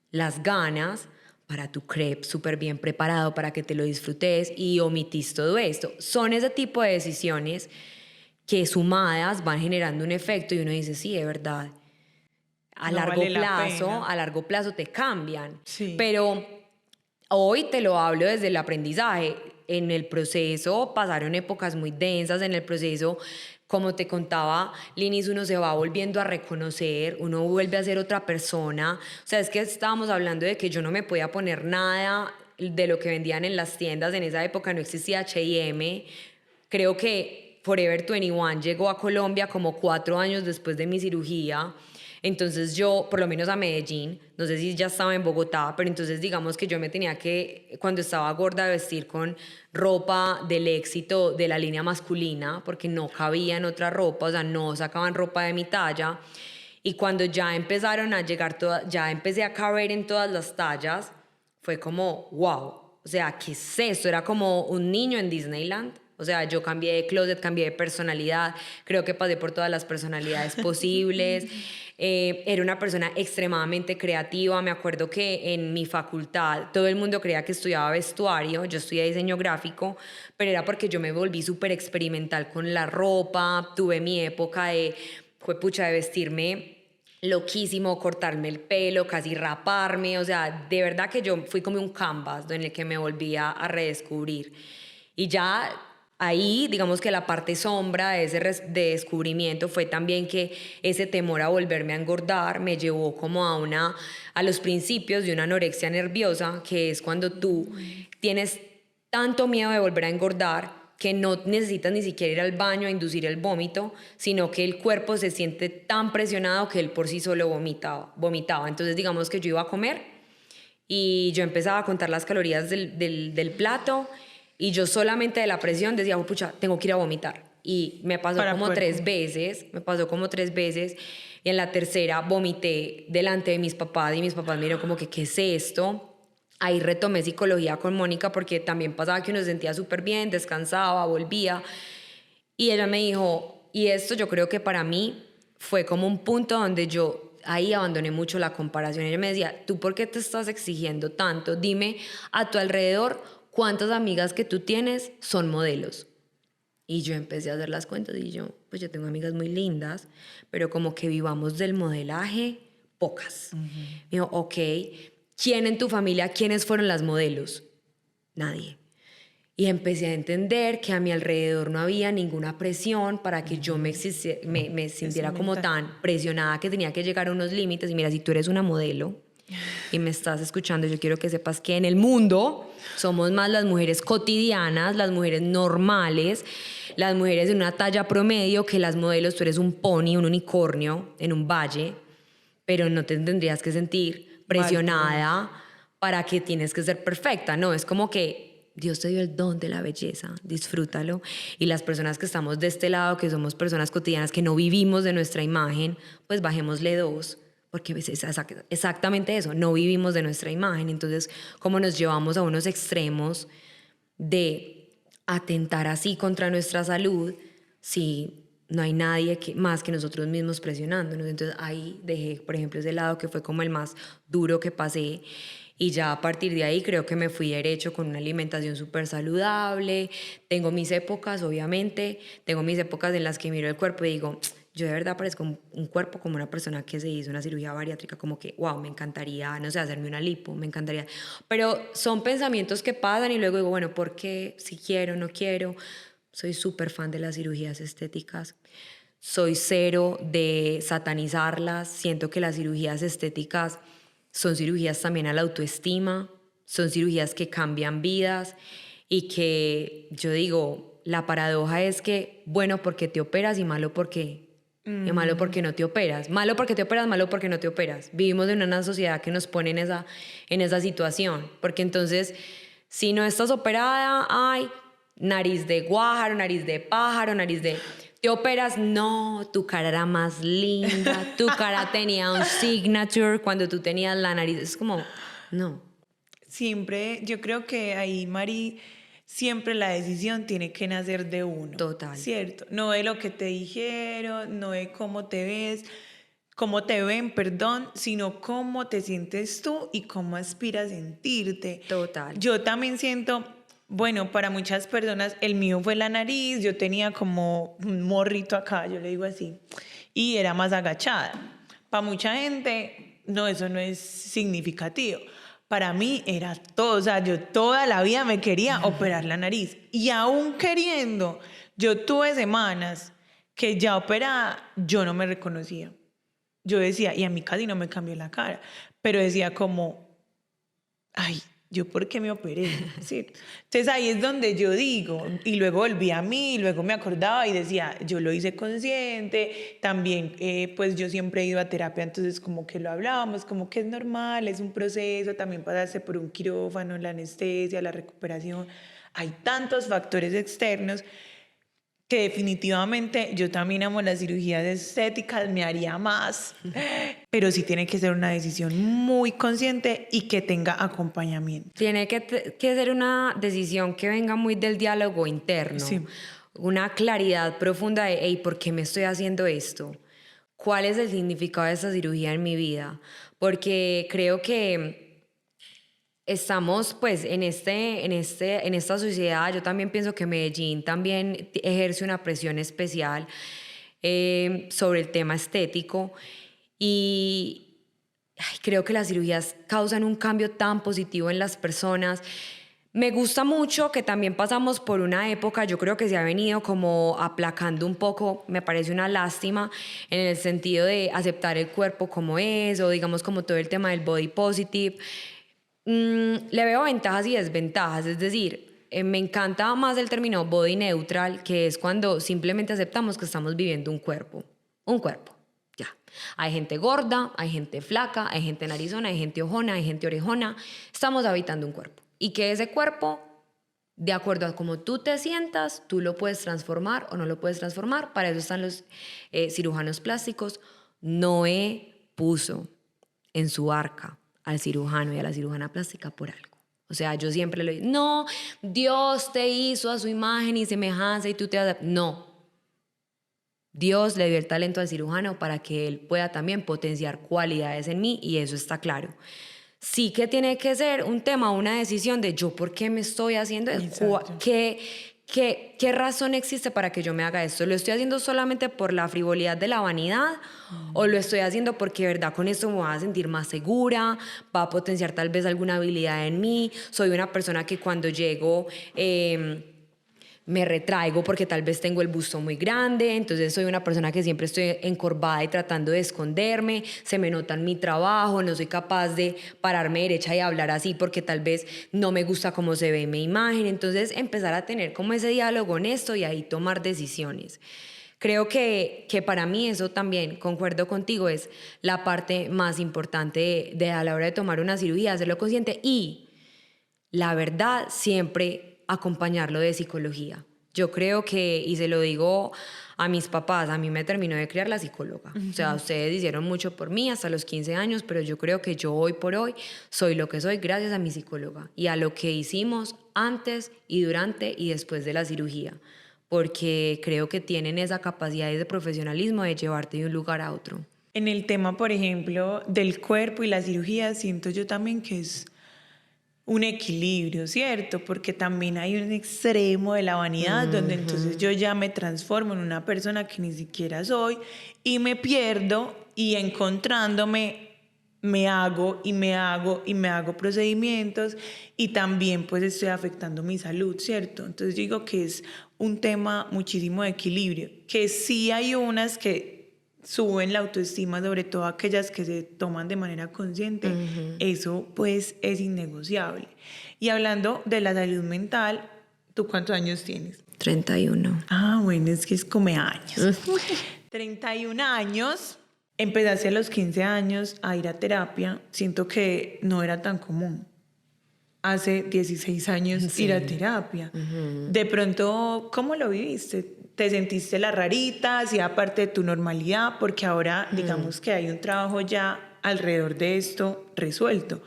Speaker 1: las ganas para tu crepe súper bien preparado, para que te lo disfrutes y omitís todo esto. Son ese tipo de decisiones que sumadas van generando un efecto y uno dice, sí, de verdad,
Speaker 2: No vale la pena.
Speaker 1: a largo plazo te cambian.
Speaker 2: Sí.
Speaker 1: Pero hoy te lo hablo desde el aprendizaje. En el proceso pasaron épocas muy densas, en el proceso, como te contaba, Linis, uno se va volviendo a reconocer, uno vuelve a ser otra persona. O sea, es que estábamos hablando de que yo no me podía poner nada de lo que vendían en las tiendas. En esa época no existía H&M. Creo que Forever 21 llegó a Colombia como 4 años después de mi cirugía. Entonces yo, por lo menos a Medellín, no sé si ya estaba en Bogotá, pero entonces digamos que yo me tenía que, cuando estaba gorda, vestir con ropa del éxito de la línea masculina, porque no cabía en otra ropa, o sea, no sacaban ropa de mi talla. Y cuando ya empezaron a llegar todas, ya empecé a caber en todas las tallas, fue como, wow, o sea, ¿qué es esto? Era como un niño en Disneyland. O sea, yo cambié de closet, cambié de personalidad, creo que pasé por todas las personalidades posibles. Era una persona extremadamente creativa. Me acuerdo que en mi facultad todo el mundo creía que estudiaba vestuario, yo estudié diseño gráfico, pero era porque yo me volví súper experimental con la ropa, tuve mi época de, fue pucha, de vestirme loquísimo, cortarme el pelo, casi raparme, o sea, de verdad que yo fui como un canvas en el que me volvía a redescubrir. Y ya ahí, digamos que la parte sombra de ese de descubrimiento fue también que ese temor a volverme a engordar me llevó como a los principios de una anorexia nerviosa, que es cuando tú tienes tanto miedo de volver a engordar que no necesitas ni siquiera ir al baño a inducir el vómito, sino que el cuerpo se siente tan presionado que él por sí solo vomitaba. Entonces digamos que yo iba a comer y yo empezaba a contar las calorías del plato y yo solamente de la presión decía, oh, pucha, tengo que ir a vomitar. Y me pasó como 3 veces, y en la tercera vomité delante de mis papás y mis papás me dijeron como que, ¿qué es esto? Ahí retomé psicología con Mónica porque también pasaba que uno se sentía súper bien, descansaba, volvía. Y ella me dijo, y esto yo creo que para mí fue como un punto donde yo ahí abandoné mucho la comparación. Ella me decía, ¿tú por qué te estás exigiendo tanto? Dime a tu alrededor cuántas amigas que tú tienes son modelos. Y yo empecé a hacer las cuentas y yo, pues yo tengo amigas muy lindas, pero como que vivamos del modelaje, pocas. Me dijo, ok, ¿quién en tu familia, quiénes fueron las modelos? Nadie. Y empecé a entender que a mi alrededor no había ninguna presión para que yo me sintiera como tan presionada que tenía que llegar a unos límites. Y mira, si tú eres una modelo y me estás escuchando, yo quiero que sepas que en el mundo somos más las mujeres cotidianas, las mujeres normales, las mujeres de una talla promedio que las modelos. Tú eres un pony, un unicornio en un valle, pero no te tendrías que sentir presionada para que tienes que ser perfecta. No, es como que Dios te dio el don de la belleza, disfrútalo. Y las personas que estamos de este lado, que somos personas cotidianas, que no vivimos de nuestra imagen, pues bajémosle 2, porque es exactamente eso, no vivimos de nuestra imagen. Entonces, como nos llevamos a unos extremos de atentar así contra nuestra salud si no hay nadie más que nosotros mismos presionándonos. Entonces ahí dejé, por ejemplo, ese lado que fue como el más duro que pasé, y ya a partir de ahí creo que me fui derecho con una alimentación súper saludable. Tengo mis épocas, obviamente, tengo mis épocas en las que miro el cuerpo y digo, yo de verdad parezco un cuerpo como una persona que se hizo una cirugía bariátrica, como que, wow, me encantaría, no sé, hacerme una lipo, me encantaría. Pero son pensamientos que pasan y luego digo, bueno, ¿por qué? Si quiero, no quiero. Soy súper fan de las cirugías estéticas. Soy cero de satanizarlas. Siento que las cirugías estéticas son cirugías también a la autoestima, son cirugías que cambian vidas y que yo digo, la paradoja es que bueno porque te operas y malo porque y malo porque no te operas. Malo porque te operas, malo porque no te operas. Vivimos en una sociedad que nos pone en esa situación. Porque entonces, si no estás operada, ay, nariz de guájaro, nariz de pájaro, nariz de... Te operas, no, tu cara era más linda, tu cara tenía un signature cuando tú tenías la nariz. Es como, no.
Speaker 2: Siempre, yo creo que ahí, Mari, siempre la decisión tiene que nacer de uno,
Speaker 1: Total.
Speaker 2: ¿cierto? No de lo que te dijeron, no de cómo te ves, cómo te ven, perdón, sino cómo te sientes tú y cómo aspiras a sentirte.
Speaker 1: Total.
Speaker 2: Yo también siento, bueno, para muchas personas el mío fue la nariz, yo tenía como un morrito acá, yo le digo así, y era más agachada. Para mucha gente, no, eso no es significativo. Para mí era todo, o sea, yo toda la vida me quería operar la nariz. Y aún queriendo, yo tuve semanas que ya operada, yo no me reconocía. Yo decía, y a mí casi no me cambió la cara, pero decía como, ay, ¿yo por qué me operé? ¿Sí? Entonces ahí es donde yo digo, y luego volví a mí, y luego me acordaba y decía, yo lo hice consciente, también pues yo siempre he ido a terapia, entonces como que lo hablábamos, como que es normal, es un proceso, también pasarse por un quirófano, la anestesia, la recuperación, hay tantos factores externos que definitivamente yo también amo las cirugías estéticas, me haría más, pero sí tiene que ser una decisión muy consciente y que tenga acompañamiento.
Speaker 1: Tiene que ser una decisión que venga muy del diálogo interno,
Speaker 2: Sí.
Speaker 1: una claridad profunda de, hey, ¿por qué me estoy haciendo esto? ¿Cuál es el significado de esta cirugía en mi vida? Porque creo que estamos pues en esta sociedad. Yo también pienso que Medellín también ejerce una presión especial sobre el tema estético, y ay, creo que las cirugías causan un cambio tan positivo en las personas. Me gusta mucho que también pasamos por una época, yo creo que se ha venido como aplacando un poco, me parece una lástima, en el sentido de aceptar el cuerpo como es, o digamos como todo el tema del body positive. Le veo ventajas y desventajas, es decir, me encanta más el término body neutral, que es cuando simplemente aceptamos que estamos viviendo un cuerpo, ya. Hay gente gorda, hay gente flaca, hay gente narizona, hay gente ojona, hay gente orejona, estamos habitando un cuerpo. Y que ese cuerpo, de acuerdo a cómo tú te sientas, tú lo puedes transformar o no lo puedes transformar. Para eso están los cirujanos plásticos. Noé puso en su arca al cirujano y a la cirujana plástica por algo. O sea, yo siempre le digo, no, Dios te hizo a su imagen y semejanza y tú te vas a... No. Dios le dio el talento al cirujano para que él pueda también potenciar cualidades en mí y eso está claro. Sí que tiene que ser un tema, una decisión de yo por qué me estoy haciendo,
Speaker 2: Exacto.
Speaker 1: qué razón existe para que yo me haga esto. ¿Lo estoy haciendo solamente por la frivolidad de la vanidad o lo estoy haciendo porque de verdad con esto me voy a sentir más segura, va a potenciar tal vez alguna habilidad en mí? Soy una persona que cuando llego me retraigo porque tal vez tengo el busto muy grande, entonces soy una persona que siempre estoy encorvada y tratando de esconderme, se me nota en mi trabajo, no soy capaz de pararme derecha y hablar así porque tal vez no me gusta cómo se ve mi imagen, entonces empezar a tener como ese diálogo honesto y ahí tomar decisiones. Creo que para mí eso también, concuerdo contigo, es la parte más importante de a la hora de tomar una cirugía, hacerlo consciente y la verdad, siempre acompañarlo de psicología. Yo creo que, y se lo digo a mis papás, a mí me terminó de criar la psicóloga. O sea, ustedes hicieron mucho por mí hasta los 15 años, pero yo creo que yo hoy por hoy soy lo que soy gracias a mi psicóloga y a lo que hicimos antes y durante y después de la cirugía, porque creo que tienen esa capacidad de profesionalismo de llevarte de un lugar a otro.
Speaker 2: En el tema, por ejemplo, del cuerpo y la cirugía, siento yo también que es un equilibrio, ¿cierto? Porque también hay un extremo de la vanidad donde entonces yo ya me transformo en una persona que ni siquiera soy y me pierdo y encontrándome me hago y me hago y me hago procedimientos y también pues estoy afectando mi salud, ¿cierto? Entonces digo que es un tema muchísimo de equilibrio, que sí hay unas que suben la autoestima, sobre todo aquellas que se toman de manera consciente, eso pues es innegociable. Y hablando de la salud mental, ¿tú cuántos años tienes?
Speaker 1: 31.
Speaker 2: Ah, bueno, es que es como años. 31 años, empezaste a los 15 años a ir a terapia, siento que no era tan común. Hace 16 años
Speaker 1: Sí.
Speaker 2: ir a terapia. De pronto, ¿cómo lo viviste? ¿Te sentiste la rarita? ¿Hacía parte de tu normalidad? Porque ahora, digamos que hay un trabajo ya alrededor de esto resuelto.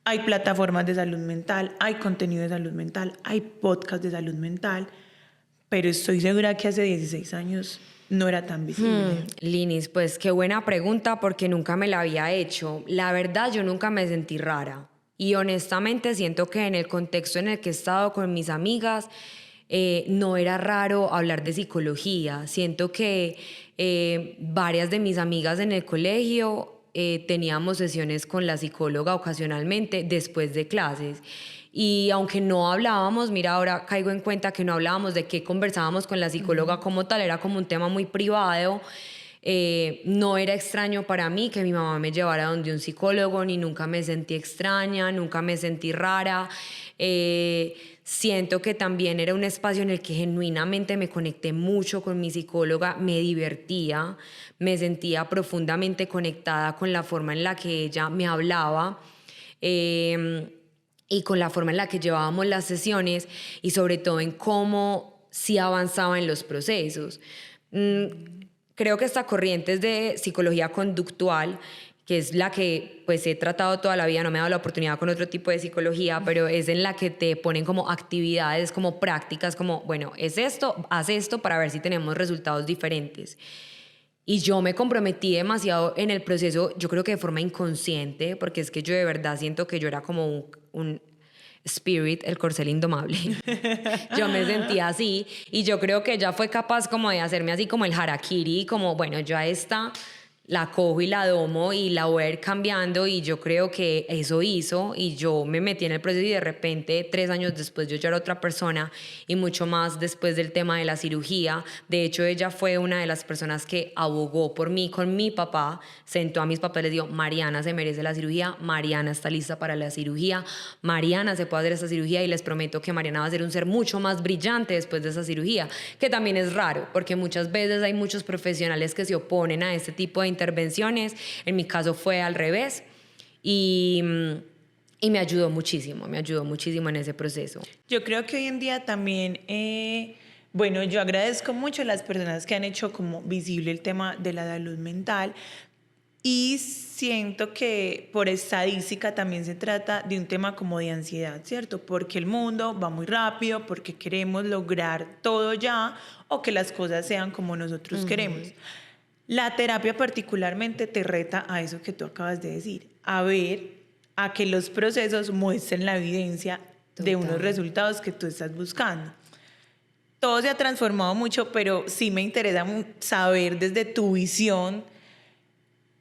Speaker 2: Hay plataformas de salud mental, hay contenido de salud mental, hay podcast de salud mental, pero estoy segura que hace 16 años no era tan visible.
Speaker 1: Linis, pues qué buena pregunta porque nunca me la había hecho. La verdad, yo nunca me sentí rara. Y honestamente siento que en el contexto en el que he estado con mis amigas, no era raro hablar de psicología. Siento que varias de mis amigas en el colegio teníamos sesiones con la psicóloga ocasionalmente después de clases. Y aunque no hablábamos, mira, ahora caigo en cuenta que no hablábamos de qué conversábamos con la psicóloga como tal, era como un tema muy privado. No era extraño para mí que mi mamá me llevara donde un psicólogo, ni nunca me sentí extraña, nunca me sentí rara. Siento que también era un espacio en el que genuinamente me conecté mucho con mi psicóloga, me divertía, me sentía profundamente conectada con la forma en la que ella me hablaba. Y con la forma en la que llevábamos las sesiones y sobre todo en cómo sí avanzaba en los procesos. Creo que esta corriente es de psicología conductual, que es la que pues he tratado toda la vida, no me he dado la oportunidad con otro tipo de psicología, pero es en la que te ponen como actividades, como prácticas, como, bueno, es esto, haz esto para ver si tenemos resultados diferentes. Y yo me comprometí demasiado en el proceso, yo creo que de forma inconsciente, porque es que yo de verdad siento que yo era como un Spirit, el corcel indomable. Yo me sentía así y yo creo que ella fue capaz como de hacerme así como el harakiri, como bueno, yo a esta la cojo y la domo y la voy a ir cambiando y yo creo que eso hizo y yo me metí en el proceso y de repente 3 años después yo ya era otra persona y mucho más después del tema de la cirugía. De hecho, ella fue una de las personas que abogó por mí con mi papá, sentó a mis papás y les dijo, Mariana se merece la cirugía, Mariana está lista para la cirugía, Mariana se puede hacer esta cirugía y les prometo que Mariana va a ser un ser mucho más brillante después de esa cirugía, que también es raro porque muchas veces hay muchos profesionales que se oponen a este tipo de intervenciones. En mi caso fue al revés y me ayudó muchísimo en ese proceso.
Speaker 2: Yo creo que hoy en día también, bueno, yo agradezco mucho a las personas que han hecho como visible el tema de la salud mental Y siento que por estadística también se trata de un tema como de ansiedad, ¿cierto? Porque el mundo va muy rápido, porque queremos lograr todo ya o que las cosas sean como nosotros queremos. La terapia particularmente te reta a eso que tú acabas de decir, a ver, a que los procesos muestren la evidencia de unos
Speaker 1: Total.
Speaker 2: resultados que tú estás buscando. Todo se ha transformado mucho, pero sí me interesa saber desde tu visión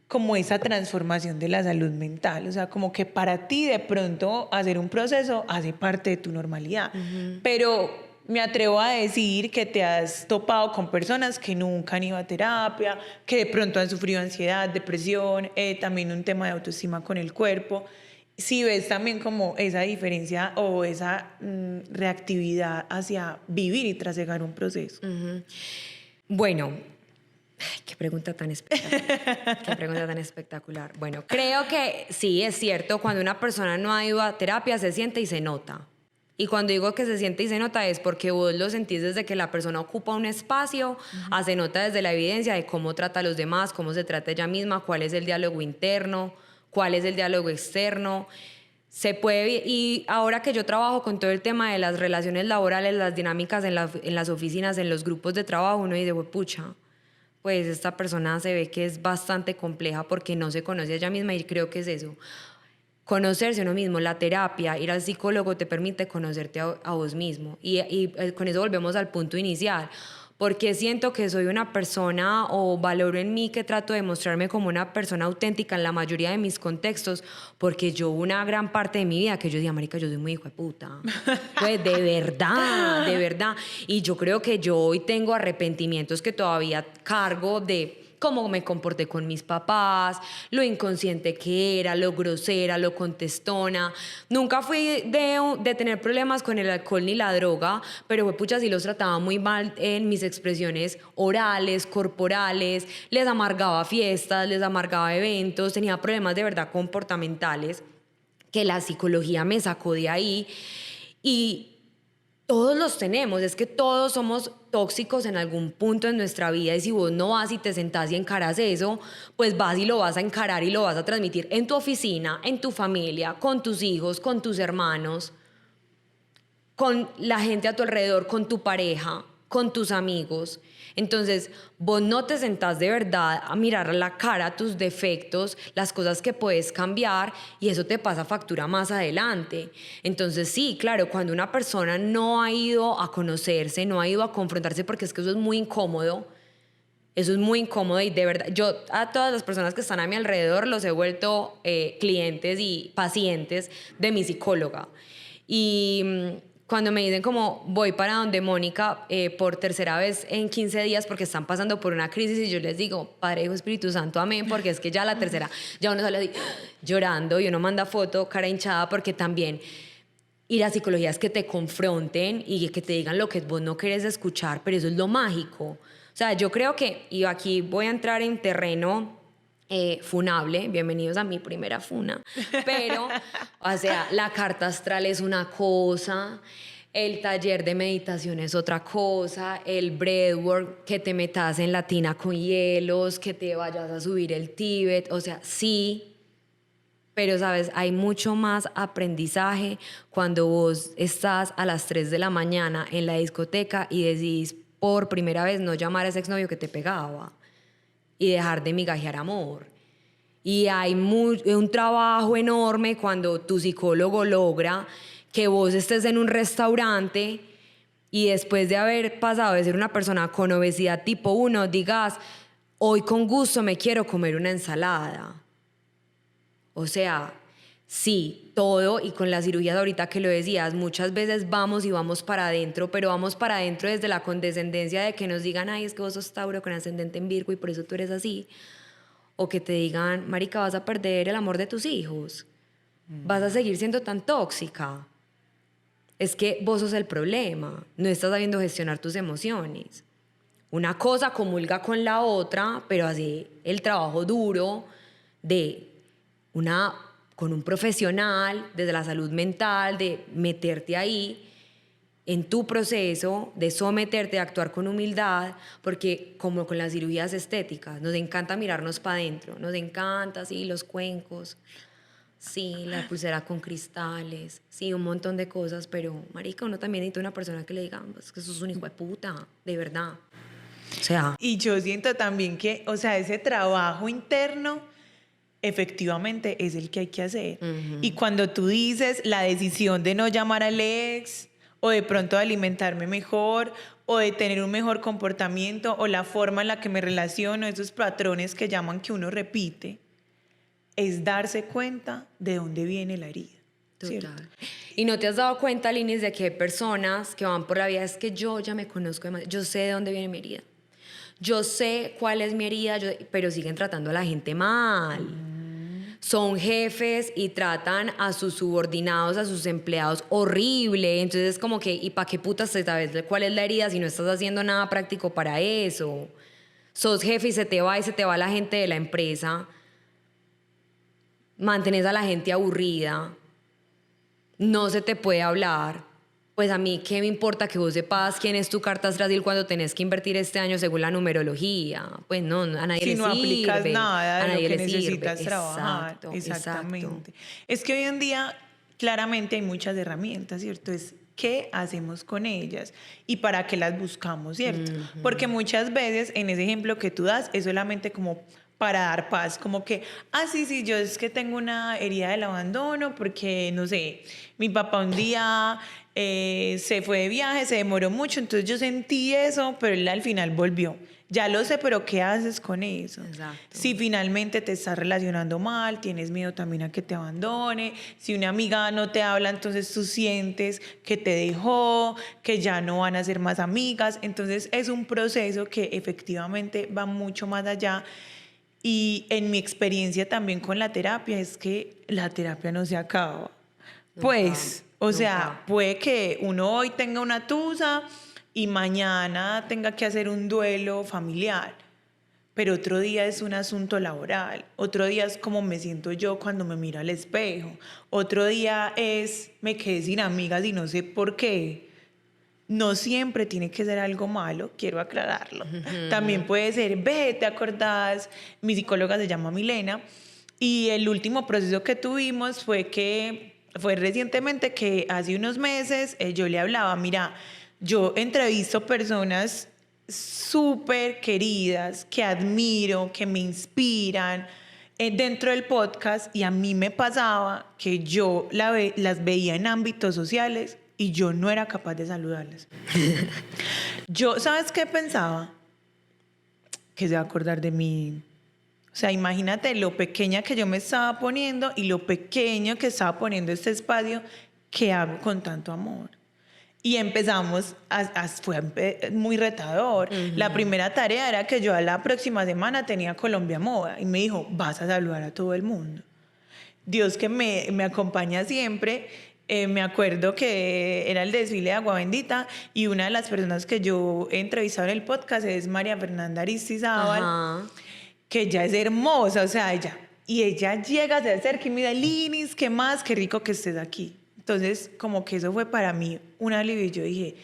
Speaker 2: como esa transformación de la salud mental, o sea, como que para ti de pronto hacer un proceso hace parte de tu normalidad, pero me atrevo a decir que te has topado con personas que nunca han ido a terapia, que de pronto han sufrido ansiedad, depresión, también un tema de autoestima con el cuerpo. Si ves también como esa diferencia o esa reactividad hacia vivir y trasegar un proceso.
Speaker 1: Bueno, ay, qué pregunta tan espectacular. Qué pregunta tan espectacular. Bueno, creo que sí, es cierto, cuando una persona no ha ido a terapia se siente y se nota. Y cuando digo que se siente y se nota es porque vos lo sentís desde que la persona ocupa un espacio, se nota desde la evidencia de cómo trata a los demás, cómo se trata ella misma, cuál es el diálogo interno, cuál es el diálogo externo. Se puede, y ahora que yo trabajo con todo el tema de las relaciones laborales, las dinámicas en las oficinas, en los grupos de trabajo, uno dice, pucha, pues esta persona se ve que es bastante compleja porque no se conoce a ella misma y creo que es eso. Conocerse uno mismo, la terapia, ir al psicólogo te permite conocerte a vos mismo. Y con eso volvemos al punto inicial. Porque siento que soy una persona o valoro en mí que trato de mostrarme como una persona auténtica en la mayoría de mis contextos, porque yo una gran parte de mi vida que yo decía, marica, yo soy muy hijo de puta. Pues de verdad, de verdad. Y yo creo que yo hoy tengo arrepentimientos que todavía cargo de cómo me comporté con mis papás, lo inconsciente que era, lo grosera, lo contestona. Nunca fui de tener problemas con el alcohol ni la droga, pero pucha, sí los trataba muy mal en mis expresiones orales, corporales, les amargaba fiestas, les amargaba eventos, tenía problemas de verdad comportamentales que la psicología me sacó de ahí. Y todos los tenemos, es que todos somos tóxicos en algún punto en nuestra vida y si vos no vas y te sentás y encaras eso, pues vas y lo vas a encarar y lo vas a transmitir en tu oficina, en tu familia, con tus hijos, con tus hermanos, con la gente a tu alrededor, con tu pareja, con tus amigos. Entonces, vos no te sentás de verdad a mirar a la cara tus defectos, las cosas que puedes cambiar y eso te pasa factura más adelante. Entonces, sí, claro, cuando una persona no ha ido a conocerse, no ha ido a confrontarse, porque es que eso es muy incómodo. Eso es muy incómodo y de verdad, yo a todas las personas que están a mi alrededor los he vuelto clientes y pacientes de mi psicóloga. Y cuando me dicen como voy para donde Mónica por tercera vez en 15 días porque están pasando por una crisis y yo les digo, Padre, Hijo, Espíritu Santo, amén, porque es que ya la tercera, ya uno sale así llorando y uno manda foto, cara hinchada, porque también ir a psicología es que te confronten y que te digan lo que vos no querés escuchar, pero eso es lo mágico. O sea, yo creo que, y aquí voy a entrar en terreno funable, bienvenidos a mi primera funa, pero, o sea, la carta astral es una cosa, el taller de meditación es otra cosa, el breathwork, que te metas en la tina con hielos, que te vayas a subir el Tíbet, o sea, sí, pero, ¿sabes? Hay mucho más aprendizaje cuando vos estás a las 3 de la mañana en la discoteca y decís por primera vez no llamar a ese exnovio que te pegaba y dejar de migajear amor. Y hay un trabajo enorme cuando tu psicólogo logra que vos estés en un restaurante y después de haber pasado de ser una persona con obesidad tipo 1, digas, hoy con gusto me quiero comer una ensalada. O sea, sí, todo, y con las cirugías ahorita que lo decías, muchas veces vamos y vamos para adentro, pero vamos para adentro desde la condescendencia de que nos digan, ay, es que vos sos Tauro con ascendente en Virgo y por eso tú eres así. O que te digan, marica, vas a perder el amor de tus hijos, vas a seguir siendo tan tóxica. Es que vos sos el problema, no estás sabiendo gestionar tus emociones. Una cosa comulga con la otra, pero así el trabajo duro de con un profesional, desde la salud mental, de meterte ahí en tu proceso de someterte, de actuar con humildad, porque como con las cirugías estéticas, nos encanta mirarnos para adentro, nos encanta, sí, los cuencos, sí, la pulsera con cristales, sí, un montón de cosas, pero, marica, uno también necesita una persona que le diga, es que eso es un hijo de puta, de verdad. O sea,
Speaker 2: Y yo siento también que, o sea, ese trabajo interno efectivamente es el que hay que hacer. Y cuando tú dices la decisión de no llamar al ex, o de pronto de alimentarme mejor, o de tener un mejor comportamiento, o la forma en la que me relaciono, esos patrones que llaman que uno repite, es darse cuenta de dónde viene la herida. ¿Cierto?
Speaker 1: total. Y no te has dado cuenta, Linis, de que hay personas que van por la vida, es que yo ya me conozco demasiado, yo sé de dónde viene mi herida. Yo sé cuál es mi herida, pero siguen tratando a la gente mal. Son jefes y tratan a sus subordinados, a sus empleados horrible. Entonces es como que, ¿y para qué putas te sabes cuál es la herida si no estás haciendo nada práctico para eso? Sos jefe y se te va la gente de la empresa. Mantenés a la gente aburrida. No se te puede hablar. Pues a mí, ¿qué me importa que vos sepas quién es tu carta astral cuando tenés que invertir este año según la numerología? Pues no, a nadie
Speaker 2: Si
Speaker 1: le
Speaker 2: no
Speaker 1: sirve.
Speaker 2: aplicas nada
Speaker 1: A
Speaker 2: de lo
Speaker 1: nadie
Speaker 2: que
Speaker 1: le sirve.
Speaker 2: necesitas trabajar.
Speaker 1: Exacto,
Speaker 2: Exactamente.
Speaker 1: exacto.
Speaker 2: Es que hoy en día claramente hay muchas herramientas, ¿cierto? Es qué hacemos con ellas y para qué las buscamos, ¿cierto? Porque muchas veces en ese ejemplo que tú das es solamente como para dar paz, como que, sí, yo es que tengo una herida del abandono porque, no sé, mi papá un día se fue de viaje, se demoró mucho, entonces yo sentí eso, pero él al final volvió. Ya lo sé, pero ¿qué haces con eso?
Speaker 1: Exacto.
Speaker 2: Si finalmente te estás relacionando mal, tienes miedo también a que te abandone, si una amiga no te habla, entonces tú sientes que te dejó, que ya no van a ser más amigas, entonces es un proceso que efectivamente va mucho más allá. Y en mi experiencia también con la terapia es que la terapia no se acaba. Pues, o sea,
Speaker 1: nunca.
Speaker 2: puede que uno hoy tenga una tusa y mañana tenga que hacer un duelo familiar, pero otro día es un asunto laboral, otro día es como me siento yo cuando me miro al espejo, otro día es me quedé sin amigas y no sé por qué. No siempre tiene que ser algo malo, quiero aclararlo. También puede ser, ve, ¿te acordás? Mi psicóloga se llama Milena y el último proceso que tuvimos fue recientemente que hace unos meses yo le hablaba, mira, yo entrevisto personas súper queridas, que admiro, que me inspiran dentro del podcast y a mí me pasaba que yo las veía en ámbitos sociales y yo no era capaz de saludarlas. Yo, ¿sabes qué pensaba? Que se va a acordar de mí. O sea, imagínate lo pequeña que yo me estaba poniendo y lo pequeño que estaba poniendo este espacio que hago con tanto amor. Y empezamos, fue muy retador. La primera tarea era que yo a la próxima semana tenía Colombia Moda y me dijo, vas a saludar a todo el mundo. Dios que me acompaña siempre. Me acuerdo que era el desfile de Agua Bendita y una de las personas que yo he entrevistado en el podcast es María Fernanda Aristizábal,
Speaker 1: Ajá.
Speaker 2: que ella es hermosa, o sea, ella llega, se acerca y me dice, Linis, ¿qué más? Qué rico que estés aquí. Entonces, como que eso fue para mí un alivio y yo dije,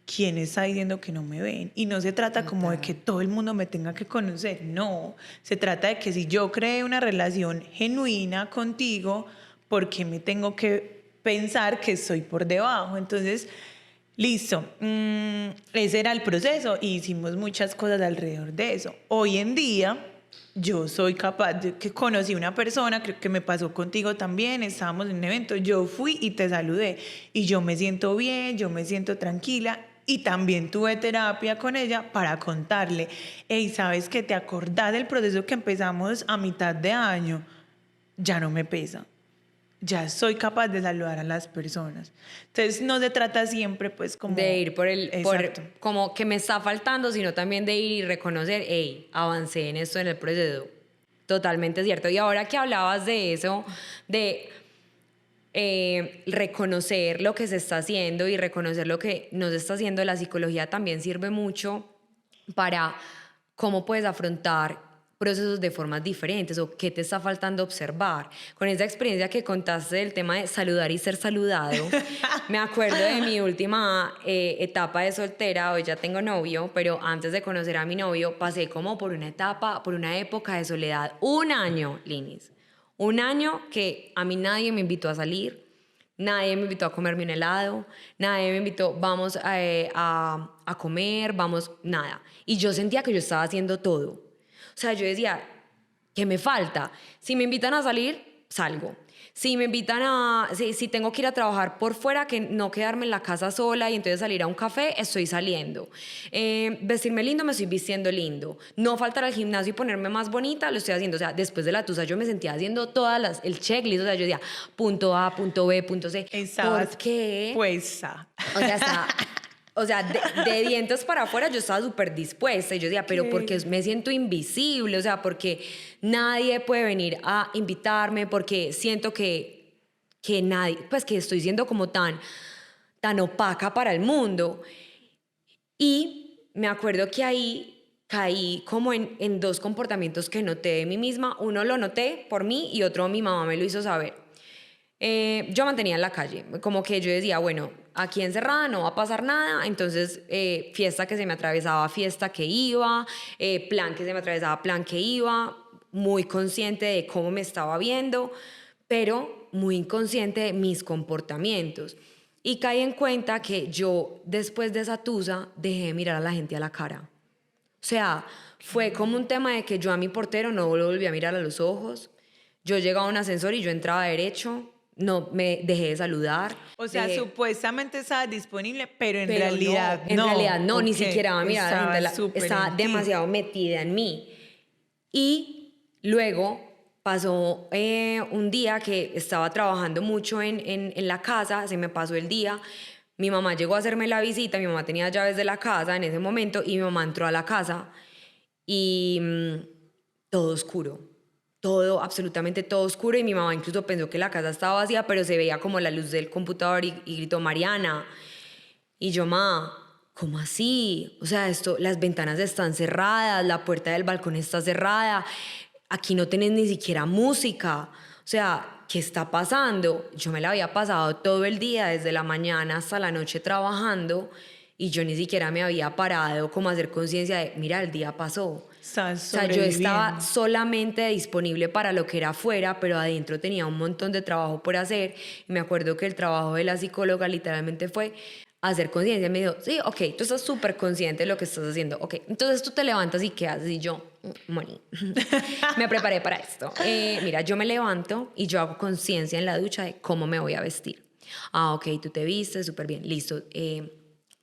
Speaker 2: ¿quién está diciendo que no me ven? Y no se trata como de que todo el mundo me tenga que conocer, no. Se trata de que si yo creé una relación genuina contigo, ¿por qué me tengo que pensar que estoy por debajo? Entonces, listo. Ese era el proceso y hicimos muchas cosas alrededor de eso. Hoy en día, yo soy capaz de que conocí una persona, creo que me pasó contigo también, estábamos en un evento, yo fui y te saludé y yo me siento bien, yo me siento tranquila y también tuve terapia con ella para contarle, hey, ¿sabes que te acordás del proceso que empezamos a mitad de año? Ya no me pesa. Ya soy capaz de saludar a las personas. Entonces no se trata siempre pues como...
Speaker 1: De ir
Speaker 2: Exacto.
Speaker 1: como que me está faltando, sino también de ir y reconocer, hey, avancé en esto en el proceso. Totalmente cierto. Y ahora que hablabas de eso, de reconocer lo que se está haciendo y reconocer lo que no se está haciendo, la psicología también sirve mucho para cómo puedes afrontar, procesos de formas diferentes o qué te está faltando observar. Con esa experiencia que contaste del tema de saludar y ser saludado, me acuerdo de mi última etapa de soltera. Hoy ya tengo novio, pero antes de conocer a mi novio pasé como por una época de soledad. Un año, Linis. Un año que a mí nadie me invitó a salir, nadie me invitó a comerme un helado, nadie me invitó, vamos a comer, vamos, nada. Y yo sentía que yo estaba haciendo todo. O sea, yo decía, ¿qué me falta? Si me invitan a salir, salgo. Si me invitan si tengo que ir a trabajar por fuera, que no quedarme en la casa sola y entonces salir a un café, estoy saliendo. Vestirme lindo, me estoy vistiendo lindo. No faltar al gimnasio y ponerme más bonita, lo estoy haciendo. O sea, después de la tusa yo me sentía haciendo el checklist. O sea, yo decía, punto A, punto B, punto C. ¿Por qué?
Speaker 2: Puesta.
Speaker 1: O sea, de dientes para afuera yo estaba súper dispuesta y yo decía, pero porque me siento invisible, o sea, porque nadie puede venir a invitarme, porque siento que nadie, pues que estoy siendo como tan opaca para el mundo. Y me acuerdo que ahí caí como en dos comportamientos que noté de mí misma. Uno lo noté por mí y otro mi mamá me lo hizo saber. Yo mantenía en la calle, como que yo decía, bueno, aquí encerrada no va a pasar nada, entonces fiesta que se me atravesaba, fiesta que iba, plan que se me atravesaba, plan que iba, muy consciente de cómo me estaba viendo, pero muy inconsciente de mis comportamientos. Y caí en cuenta que yo, después de esa tusa, dejé de mirar a la gente a la cara. O sea, fue como un tema de que yo a mi portero no lo volví a mirar a los ojos. Yo llegaba a un ascensor y yo entraba derecho. No, me dejé de saludar.
Speaker 2: O sea, supuestamente estaba disponible, pero en
Speaker 1: Pero
Speaker 2: realidad no.
Speaker 1: En realidad no, ni
Speaker 2: Okay.
Speaker 1: siquiera a mirar a la gente. Estaba demasiado metida en mí. Y luego pasó un día que estaba trabajando mucho en la casa, se me pasó el día. Mi mamá llegó a hacerme la visita, mi mamá tenía llaves de la casa en ese momento y mi mamá entró a la casa y todo oscuro. Todo, absolutamente todo oscuro, y mi mamá incluso pensó que la casa estaba vacía, pero se veía como la luz del computador y gritó, Mariana. Y yo, ¿cómo así? O sea, las ventanas están cerradas, la puerta del balcón está cerrada, aquí no tenés ni siquiera música. O sea, ¿qué está pasando? Yo me la había pasado todo el día, desde la mañana hasta la noche trabajando, y yo ni siquiera me había parado como a hacer conciencia de, mira, el día pasó. O sea, yo estaba solamente disponible para lo que era afuera, pero adentro tenía un montón de trabajo por hacer. Y me acuerdo que el trabajo de la psicóloga literalmente fue hacer conciencia. Me dijo, sí, ok, tú estás súper consciente de lo que estás haciendo. Ok, entonces tú te levantas y ¿qué haces? Y yo, money, me preparé para esto. Mira, yo me levanto y yo hago conciencia en la ducha de cómo me voy a vestir. Ah, ok, tú te vistes súper bien, listo.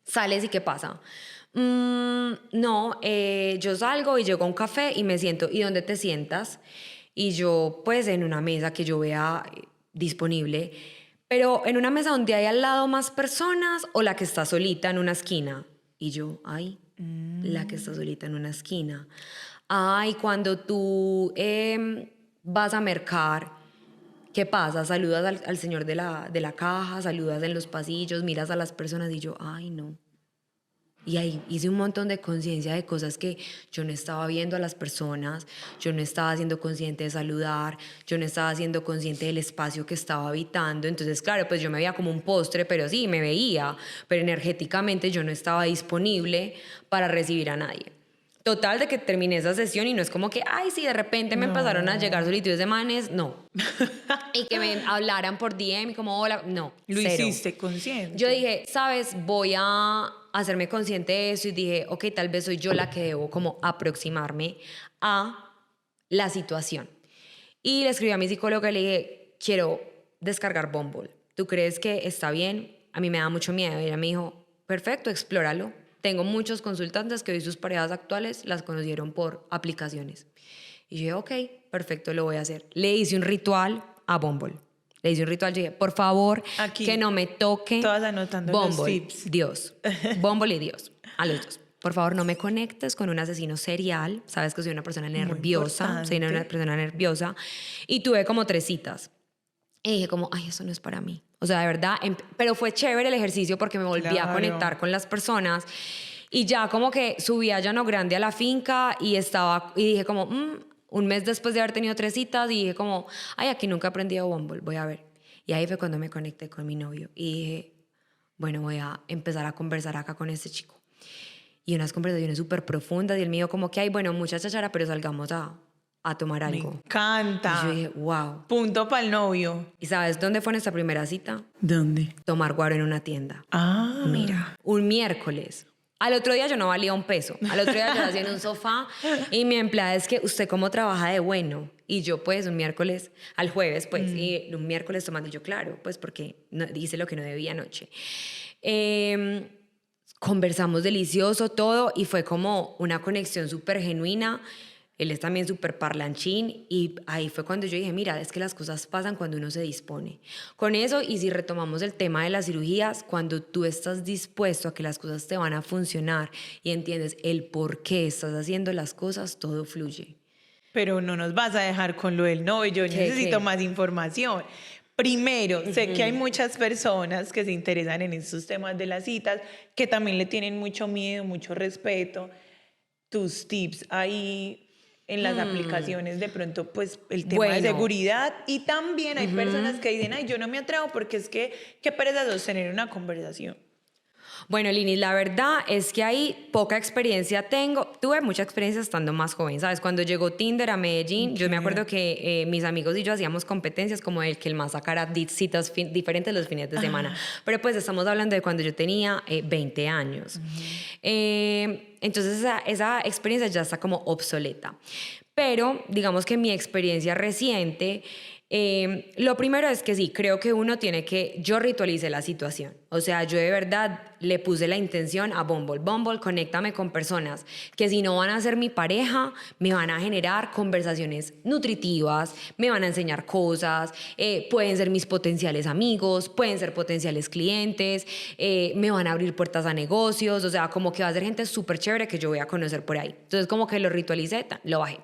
Speaker 1: Sales y ¿qué pasa? No, yo salgo y llego a un café y me siento. ¿Y dónde te sientas? Y yo, pues, en una mesa que yo vea disponible, pero en una mesa donde hay al lado más personas o la que está solita en una esquina. Y yo, ay, la que está solita en una esquina. Ay, cuando tú vas a mercar, ¿qué pasa? Saludas al señor de la caja, saludas en los pasillos, miras a las personas y yo, ay, no. Y ahí hice un montón de conciencia de cosas que yo no estaba viendo a las personas, yo no estaba siendo consciente de saludar, yo no estaba siendo consciente del espacio que estaba habitando. Entonces, claro, pues yo me veía como un postre, pero sí, me veía, pero energéticamente yo no estaba disponible para recibir a nadie. Total, de que terminé esa sesión y no es como que, ay, sí, de repente me empezaron a llegar solicitudes de manes, no. Y que me hablaran por DM como, hola, no,
Speaker 2: Lo
Speaker 1: cero.
Speaker 2: hiciste consciente.
Speaker 1: Yo dije, sabes, voy a hacerme consciente de eso, y dije, ok, tal vez soy yo la que debo como aproximarme a la situación. Y le escribí a mi psicóloga y le dije, quiero descargar Bumble. ¿Tú crees que está bien? A mí me da mucho miedo. Y ella me dijo, perfecto, explóralo. Tengo muchos consultantes que hoy sus parejas actuales las conocieron por aplicaciones. Y yo dije, ok, perfecto, lo voy a hacer. Le hice un ritual a Bumble. Le hice un ritual, yo dije, por favor,
Speaker 2: aquí,
Speaker 1: que no me toque
Speaker 2: todas anotando
Speaker 1: Bumble,
Speaker 2: los tips.
Speaker 1: Dios, Bumble y Dios, a los dos. Por favor, no me conectes con un asesino serial. Sabes que soy una persona nerviosa, soy una persona nerviosa. Y tuve como 3 citas. Y dije como, ay, eso no es para mí. O sea, de verdad, pero fue chévere el ejercicio porque me volví a conectar con las personas. Y ya como que subí a Llano Grande a la finca y dije como, un mes después de haber tenido 3 citas y dije como, ay, aquí nunca he aprendido Bumble, voy a ver. Y ahí fue cuando me conecté con mi novio y dije, bueno, voy a empezar a conversar acá con este chico. Y unas conversaciones súper profundas y el mío como que, ay, bueno, mucha chachara, pero salgamos a tomar algo.
Speaker 2: Me encanta.
Speaker 1: Y yo dije, wow.
Speaker 2: Punto para el novio.
Speaker 1: ¿Y sabes dónde fue nuestra primera cita?
Speaker 2: ¿Dónde?
Speaker 1: Tomar guaro en una tienda.
Speaker 2: Ah.
Speaker 1: Mira, un miércoles. Al otro día yo no valía un peso. Al otro día yo hacía en un sofá y mi empleada es que, ¿usted cómo trabaja de bueno? Y yo pues un miércoles, al jueves pues, y un miércoles tomando, yo claro, pues porque no, hice lo que no debía anoche. Conversamos delicioso todo y fue como una conexión súper genuina. Él es también súper parlanchín y ahí fue cuando yo dije, mira, es que las cosas pasan cuando uno se dispone. Con eso, y si retomamos el tema de las cirugías, cuando tú estás dispuesto a que las cosas te van a funcionar y entiendes el por qué estás haciendo las cosas, todo fluye.
Speaker 2: Pero no nos vas a dejar con lo del novio, yo necesito más información. Primero, sé que hay muchas personas que se interesan en estos temas de las citas, que también le tienen mucho miedo, mucho respeto. Tus tips ahí en las aplicaciones, de pronto, pues el tema de seguridad. Y también hay personas que dicen, ay, yo no me atrevo porque es que qué pereza sostener una conversación.
Speaker 1: Bueno, Lini, la verdad es que ahí poca experiencia tengo. Tuve mucha experiencia estando más joven, ¿sabes? Cuando llegó Tinder a Medellín, yo me acuerdo que mis amigos y yo hacíamos competencias como el que el más sacara citas diferentes los fines de semana. Pero pues estamos hablando de cuando yo tenía 20 años. Entonces esa experiencia ya está como obsoleta. Pero digamos que mi experiencia reciente... lo primero es que sí, creo que uno tiene que, yo ritualicé la situación, o sea, yo de verdad le puse la intención a Bumble, conéctame con personas que si no van a ser mi pareja, me van a generar conversaciones nutritivas, me van a enseñar cosas, pueden ser mis potenciales amigos, pueden ser potenciales clientes, me van a abrir puertas a negocios, o sea, como que va a ser gente súper chévere que yo voy a conocer por ahí. Entonces como que lo ritualicé, lo bajé.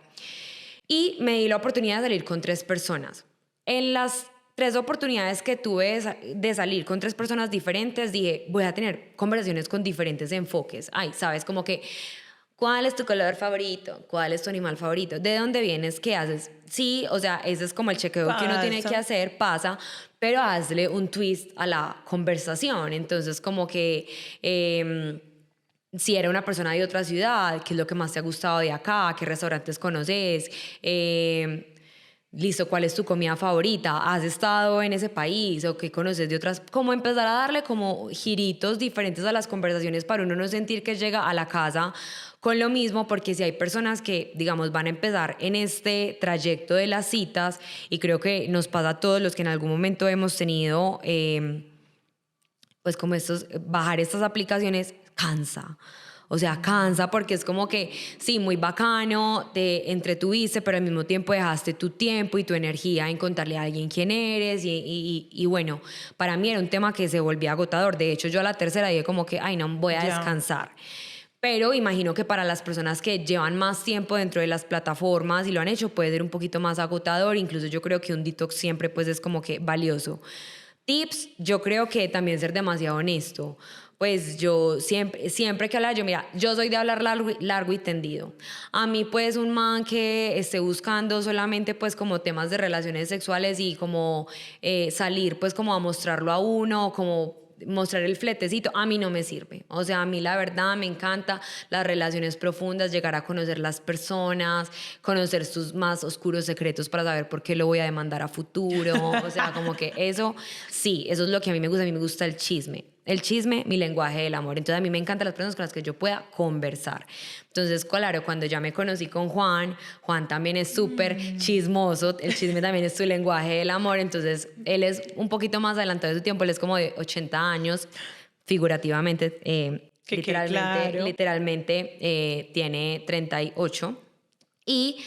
Speaker 1: Y me di la oportunidad de salir con 3 personas. En las 3 oportunidades que tuve de salir con 3 personas diferentes, dije, voy a tener conversaciones con diferentes enfoques. Ay, ¿sabes? Como que, ¿cuál es tu color favorito? ¿Cuál es tu animal favorito? ¿De dónde vienes? ¿Qué haces? Sí, o sea, ese es como el chequeo que uno tiene que hacer, pasa, pero hazle un twist a la conversación. Entonces, como que... si era una persona de otra ciudad, qué es lo que más te ha gustado de acá, qué restaurantes conoces, listo, cuál es tu comida favorita, has estado en ese país o qué conoces de otras, como empezar a darle como giritos diferentes a las conversaciones para uno no sentir que llega a la casa con lo mismo, porque si hay personas que, digamos, van a empezar en este trayecto de las citas, y creo que nos pasa a todos los que en algún momento hemos tenido, pues como bajar estas aplicaciones, cansa. O sea, cansa porque es como que, sí, muy bacano, te entretuviste, pero al mismo tiempo dejaste tu tiempo y tu energía en contarle a alguien quién eres. Y bueno, para mí era un tema que se volvía agotador. De hecho, yo a la tercera dije como que, ay, no, voy a descansar. Pero imagino que para las personas que llevan más tiempo dentro de las plataformas y lo han hecho, puede ser un poquito más agotador. Incluso yo creo que un detox siempre pues es como que valioso. Tips, yo creo que también ser demasiado honesto. Pues yo siempre que hablar, mira, yo soy de hablar largo y tendido. A mí pues un man que esté buscando solamente pues como temas de relaciones sexuales y como salir pues como a mostrarlo a uno, como mostrar el fletecito, a mí no me sirve. O sea, a mí la verdad me encanta las relaciones profundas, llegar a conocer las personas, conocer sus más oscuros secretos para saber por qué lo voy a demandar a futuro. O sea, como que eso, sí, eso es lo que a mí me gusta. A mí me gusta el chisme. El chisme, mi lenguaje del amor. Entonces a mí me encantan las personas con las que yo pueda conversar. Entonces, claro, cuando ya me conocí con Juan también es súper chismoso. El chisme también es su lenguaje del amor. Entonces, él es un poquito más adelantado de su tiempo. Él es como de 80 años, figurativamente. Literalmente tiene 38. Y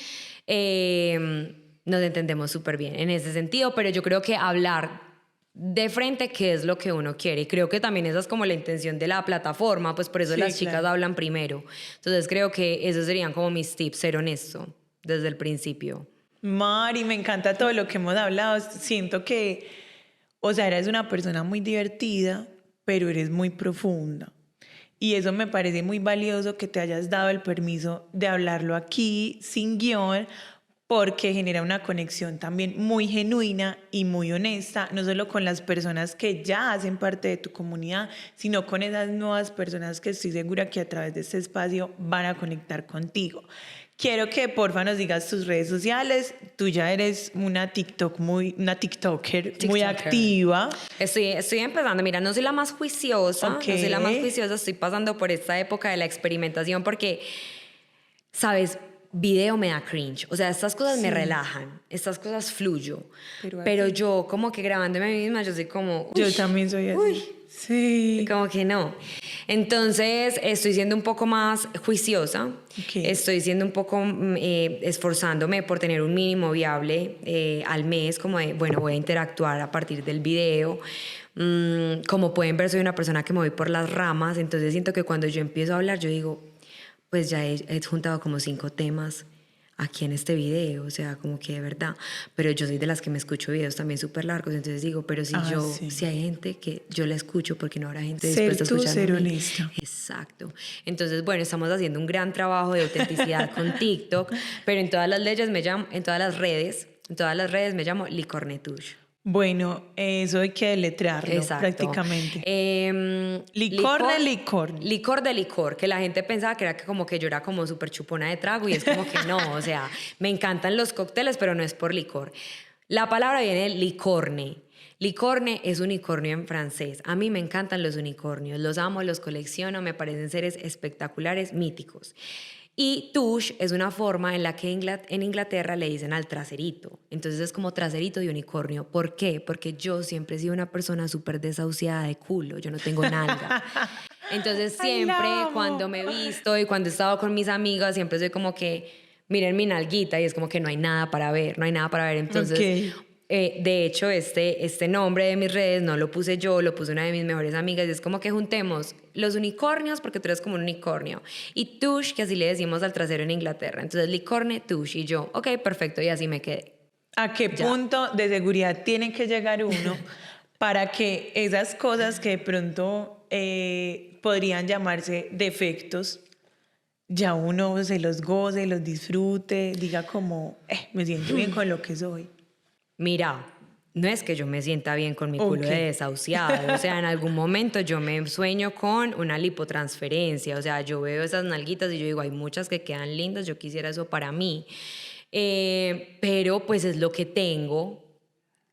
Speaker 1: nos entendemos súper bien en ese sentido. Pero yo creo que hablar de frente qué es lo que uno quiere, y creo que también esa es como la intención de la plataforma, pues por eso las chicas hablan primero. Entonces creo que esos serían como mis tips, ser honesto desde el principio.
Speaker 2: Mari, me encanta todo lo que hemos hablado. Siento que, o sea, eres una persona muy divertida, pero eres muy profunda. Y eso me parece muy valioso, que te hayas dado el permiso de hablarlo aquí sin guión, porque genera una conexión también muy genuina y muy honesta, no solo con las personas que ya hacen parte de tu comunidad, sino con esas nuevas personas que estoy segura que a través de este espacio van a conectar contigo. Quiero que porfa nos digas tus redes sociales. Tú ya eres una TikToker muy activa.
Speaker 1: Estoy empezando, mira, no soy la más juiciosa,
Speaker 2: Ok.
Speaker 1: no soy la más juiciosa, estoy pasando por esta época de la experimentación porque, sabes, video me da cringe, o sea, estas cosas me
Speaker 2: Sí.
Speaker 1: relajan, estas cosas fluyo,
Speaker 2: Pero
Speaker 1: pero
Speaker 2: así.
Speaker 1: yo como que grabándome a mí misma, yo soy como,
Speaker 2: Yo
Speaker 1: uy,
Speaker 2: también soy así.
Speaker 1: uy,
Speaker 2: Sí.
Speaker 1: como que no. Entonces, estoy siendo un poco más juiciosa.
Speaker 2: Ok.
Speaker 1: Estoy siendo un poco esforzándome por tener un mínimo viable al mes, como de, bueno, voy a interactuar a partir del video. Como pueden ver, soy una persona que me voy por las ramas, entonces siento que cuando yo empiezo a hablar, yo digo, pues ya he juntado como 5 temas aquí en este video, o sea, como que de verdad, pero yo soy de las que me escucho videos también súper largos, entonces digo, pero si
Speaker 2: Sí.
Speaker 1: si hay gente que yo la escucho, porque no habrá gente
Speaker 2: Ser
Speaker 1: dispuesta a
Speaker 2: tú,
Speaker 1: escucharme
Speaker 2: ser
Speaker 1: a mí?
Speaker 2: honesta.
Speaker 1: Exacto. Entonces, bueno, estamos haciendo un gran trabajo de autenticidad con TikTok, pero en todas las leyes me llamo, en todas las redes me llamo Licornetush.
Speaker 2: Bueno, eso hay que deletrearlo
Speaker 1: Exacto.
Speaker 2: prácticamente.
Speaker 1: Licor
Speaker 2: Licor de licor.
Speaker 1: Licor de licor, que la gente pensaba que era que como que yo era como súper chupona de trago y es como que no, o sea, me encantan los cócteles, pero no es por licor. La palabra viene de licorne. Licorne es unicornio en francés. A mí me encantan los unicornios, los amo, los colecciono, me parecen seres espectaculares, míticos. Y tush es una forma en la que en Inglaterra le dicen al traserito. Entonces es como traserito de unicornio. ¿Por qué? Porque yo siempre he sido una persona súper desahuciada de culo. Yo no tengo nalga. Entonces
Speaker 2: Ay, la
Speaker 1: siempre
Speaker 2: amo.
Speaker 1: cuando me he visto y cuando he estado con mis amigas, siempre soy como que, miren mi nalguita y es como que no hay nada para ver, no hay nada para ver. Entonces,
Speaker 2: Ok.
Speaker 1: de hecho, este nombre de mis redes no lo puse yo, lo puso una de mis mejores amigas y es como que juntemos los unicornios, porque tú eres como un unicornio, y tush, que así le decimos al trasero en Inglaterra. Entonces, licorne, tush, y yo, ok, perfecto, y así me quedé.
Speaker 2: ¿A qué
Speaker 1: Ya.
Speaker 2: punto de seguridad tiene que llegar uno para que esas cosas que de pronto podrían llamarse defectos, ya uno se los goce, los disfrute, diga como, me siento bien con lo que soy?
Speaker 1: Mira, no es que yo me sienta bien con mi culo
Speaker 2: Ok.
Speaker 1: de desahuciado, o sea, en algún momento yo me sueño con una lipotransferencia, o sea, yo veo esas nalguitas y yo digo, hay muchas que quedan lindas, yo quisiera eso para mí. Pero pues es lo que tengo,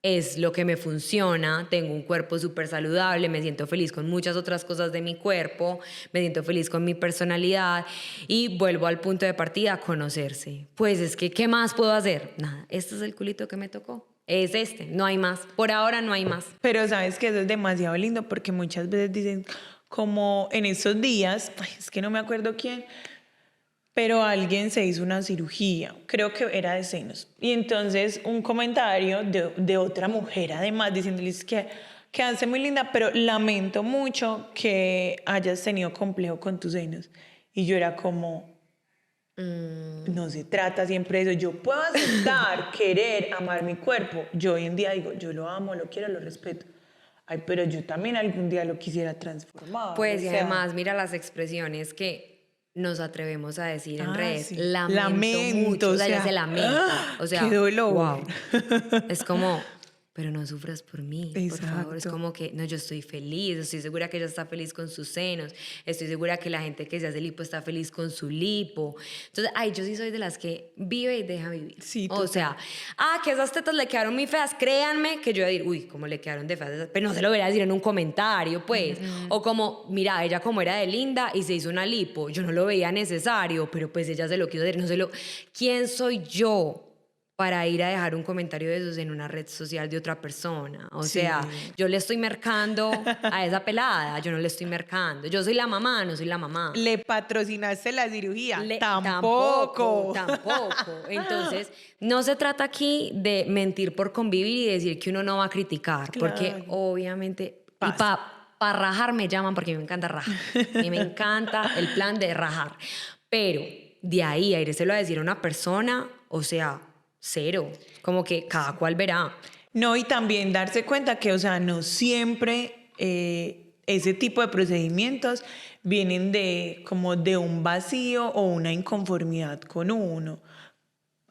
Speaker 1: es lo que me funciona, tengo un cuerpo súper saludable, me siento feliz con muchas otras cosas de mi cuerpo, me siento feliz con mi personalidad y vuelvo al punto de partida, conocerse. Pues es que, ¿qué más puedo hacer? Nada, este es el culito que me tocó, es este, no hay más, por ahora no hay más.
Speaker 2: Pero sabes que eso es demasiado lindo porque muchas veces dicen, como en estos días, es que no me acuerdo quién, pero alguien se hizo una cirugía, creo que era de senos. Y entonces un comentario de otra mujer, además, diciéndoles que quedaste muy linda, pero lamento mucho que hayas tenido complejo con tus senos. Y yo era como, no se trata siempre de eso. Yo puedo aceptar, querer, amar mi cuerpo. Yo hoy en día digo, yo lo amo, lo quiero, lo respeto. Ay, pero yo también algún día lo quisiera transformar.
Speaker 1: Pues
Speaker 2: o
Speaker 1: y
Speaker 2: sea,
Speaker 1: además mira las expresiones que nos atrevemos a decir en redes,
Speaker 2: sí.
Speaker 1: lamento mucho, o sea, ella se lamenta, o sea,
Speaker 2: qué dolor.
Speaker 1: wow, es como, pero no sufras por mí, por favor, es
Speaker 2: Exacto.
Speaker 1: como que, no, yo estoy feliz, estoy segura que ella está feliz con sus senos, estoy segura que la gente que se hace lipo está feliz con su lipo, entonces, ay, yo sí soy de las que vive y deja vivir,
Speaker 2: Sí,
Speaker 1: o
Speaker 2: total.
Speaker 1: sea, que esas tetas le quedaron muy feas, créanme que yo voy a decir, uy, cómo le quedaron de feas esas, pero no se lo voy a decir en un comentario, pues, o como, mira, ella como era de linda y se hizo una lipo, yo no lo veía necesario, pero pues ella se lo quiso hacer, no se lo, ¿quién soy yo para ir a dejar un comentario de esos en una red social de otra persona? O
Speaker 2: Sí.
Speaker 1: sea, yo le estoy mercando a esa pelada, yo no le estoy mercando. Yo soy la mamá, no soy la mamá.
Speaker 2: ¿Le patrocinaste la cirugía?
Speaker 1: Tampoco,
Speaker 2: Tampoco.
Speaker 1: tampoco. Entonces, no se trata aquí de mentir por convivir y decir que uno no va a criticar, porque
Speaker 2: Claro.
Speaker 1: obviamente, y
Speaker 2: Pasa.
Speaker 1: para rajar me llaman porque me encanta rajar. Y me encanta el plan de rajar. Pero de ahí a irérselo a decir a una persona, o sea, cero. Como que cada cual verá.
Speaker 2: No, y también darse cuenta que, o sea, no siempre ese tipo de procedimientos vienen de como de un vacío o una inconformidad con uno.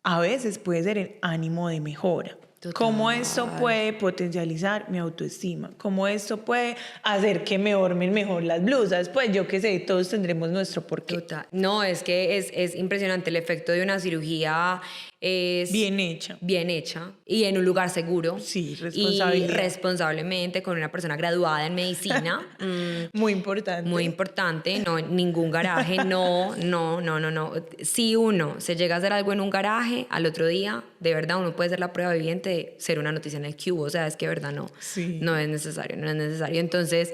Speaker 2: a veces puede ser el ánimo de mejora.
Speaker 1: Total.
Speaker 2: Cómo esto puede potencializar mi autoestima, cómo esto puede hacer que me ormen mejor las blusas. Pues yo qué sé, todos tendremos nuestro porqué.
Speaker 1: Total. No, es que es impresionante. El efecto de una cirugía es
Speaker 2: Bien hecha.
Speaker 1: bien hecha y en un lugar seguro.
Speaker 2: Sí,
Speaker 1: Y
Speaker 2: responsabilidad.
Speaker 1: responsablemente con una persona graduada en medicina.
Speaker 2: Muy importante.
Speaker 1: Muy importante, no, ningún garaje, no. Si uno se llega a hacer algo en un garaje, al otro día, de verdad, uno puede ser la prueba viviente de ser una noticia en el cubo, o sea, es que de verdad no,
Speaker 2: Sí.
Speaker 1: no es necesario. Entonces,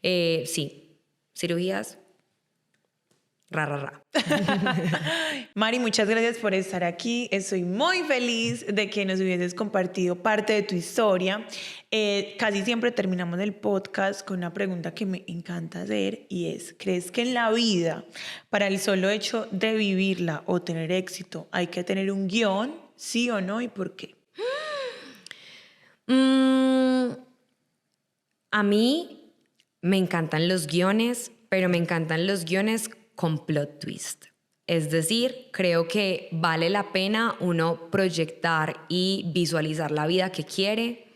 Speaker 1: sí, cirugías, ra.
Speaker 2: Mari, muchas gracias por estar aquí. Estoy muy feliz de que nos hubieses compartido parte de tu historia. Casi siempre terminamos el podcast con una pregunta que me encanta hacer y es, ¿crees que en la vida, para el solo hecho de vivirla o tener éxito, hay que tener un guión, sí o no y por qué?
Speaker 1: A mí me encantan los guiones, pero me encantan los guiones con plot twist. Es decir, creo que vale la pena uno proyectar y visualizar la vida que quiere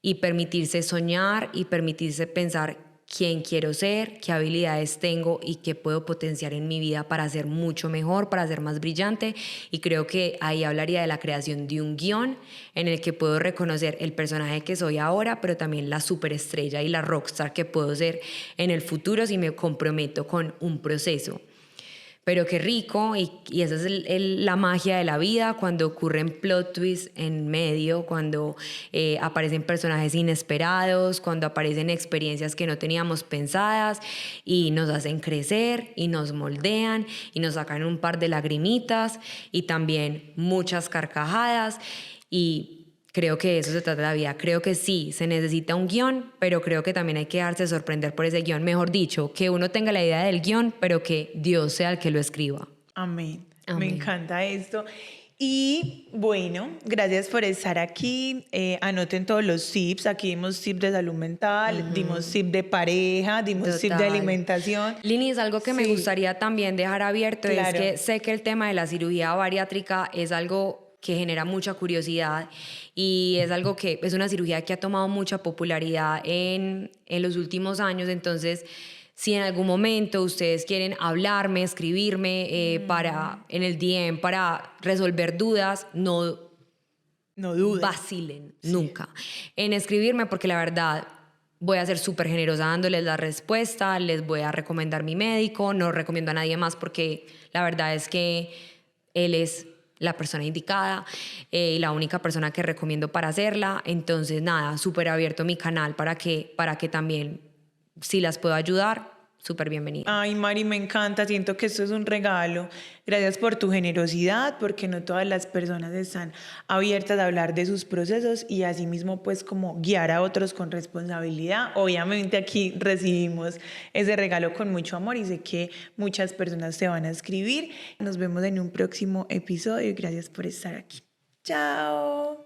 Speaker 1: y permitirse soñar y permitirse pensar quién quiero ser, qué habilidades tengo y qué puedo potenciar en mi vida para ser mucho mejor, para ser más brillante. Y creo que ahí hablaría de la creación de un guión en el que puedo reconocer el personaje que soy ahora, pero también la superestrella y la rockstar que puedo ser en el futuro si me comprometo con un proceso. Pero qué rico, y esa es la magia de la vida, cuando ocurren plot twists en medio, cuando aparecen personajes inesperados, cuando aparecen experiencias que no teníamos pensadas y nos hacen crecer y nos moldean y nos sacan un par de lagrimitas y también muchas carcajadas. Y creo que de eso se trata la vida. Creo que sí, se necesita un guión, pero creo que también hay que dejarse sorprender por ese guión. Mejor dicho, que uno tenga la idea del guión, pero que Dios sea el que lo escriba.
Speaker 2: Amén. Me
Speaker 1: Amén.
Speaker 2: encanta esto. Y bueno, gracias por estar aquí. Anoten todos los tips. Aquí dimos tips de salud mental, dimos tips de pareja, dimos tips de
Speaker 1: Total.
Speaker 2: alimentación.
Speaker 1: Lini, es algo que me
Speaker 2: Sí.
Speaker 1: gustaría también dejar abierto, es
Speaker 2: Claro.
Speaker 1: que sé que el tema de la cirugía bariátrica es algo que genera mucha curiosidad y es algo que es una cirugía que ha tomado mucha popularidad en los últimos años. Entonces, si en algún momento ustedes quieren hablarme, escribirme en el DM para resolver dudas, no
Speaker 2: No dudes.
Speaker 1: vacilen nunca en escribirme, porque la verdad voy a ser súper generosa dándoles la respuesta, les voy a recomendar mi médico, no recomiendo a nadie más porque la verdad es que él es la persona indicada y la única persona que recomiendo para hacerla. Entonces nada, súper abierto mi canal para que también, si las puedo ayudar, súper bienvenida.
Speaker 2: Ay, Mari, me encanta. Siento que esto es un regalo. Gracias por tu generosidad, porque no todas las personas están abiertas a hablar de sus procesos y asimismo, pues, como guiar a otros con responsabilidad. Obviamente aquí recibimos ese regalo con mucho amor y sé que muchas personas te van a escribir. Nos vemos en un próximo episodio y gracias por estar aquí. Chao.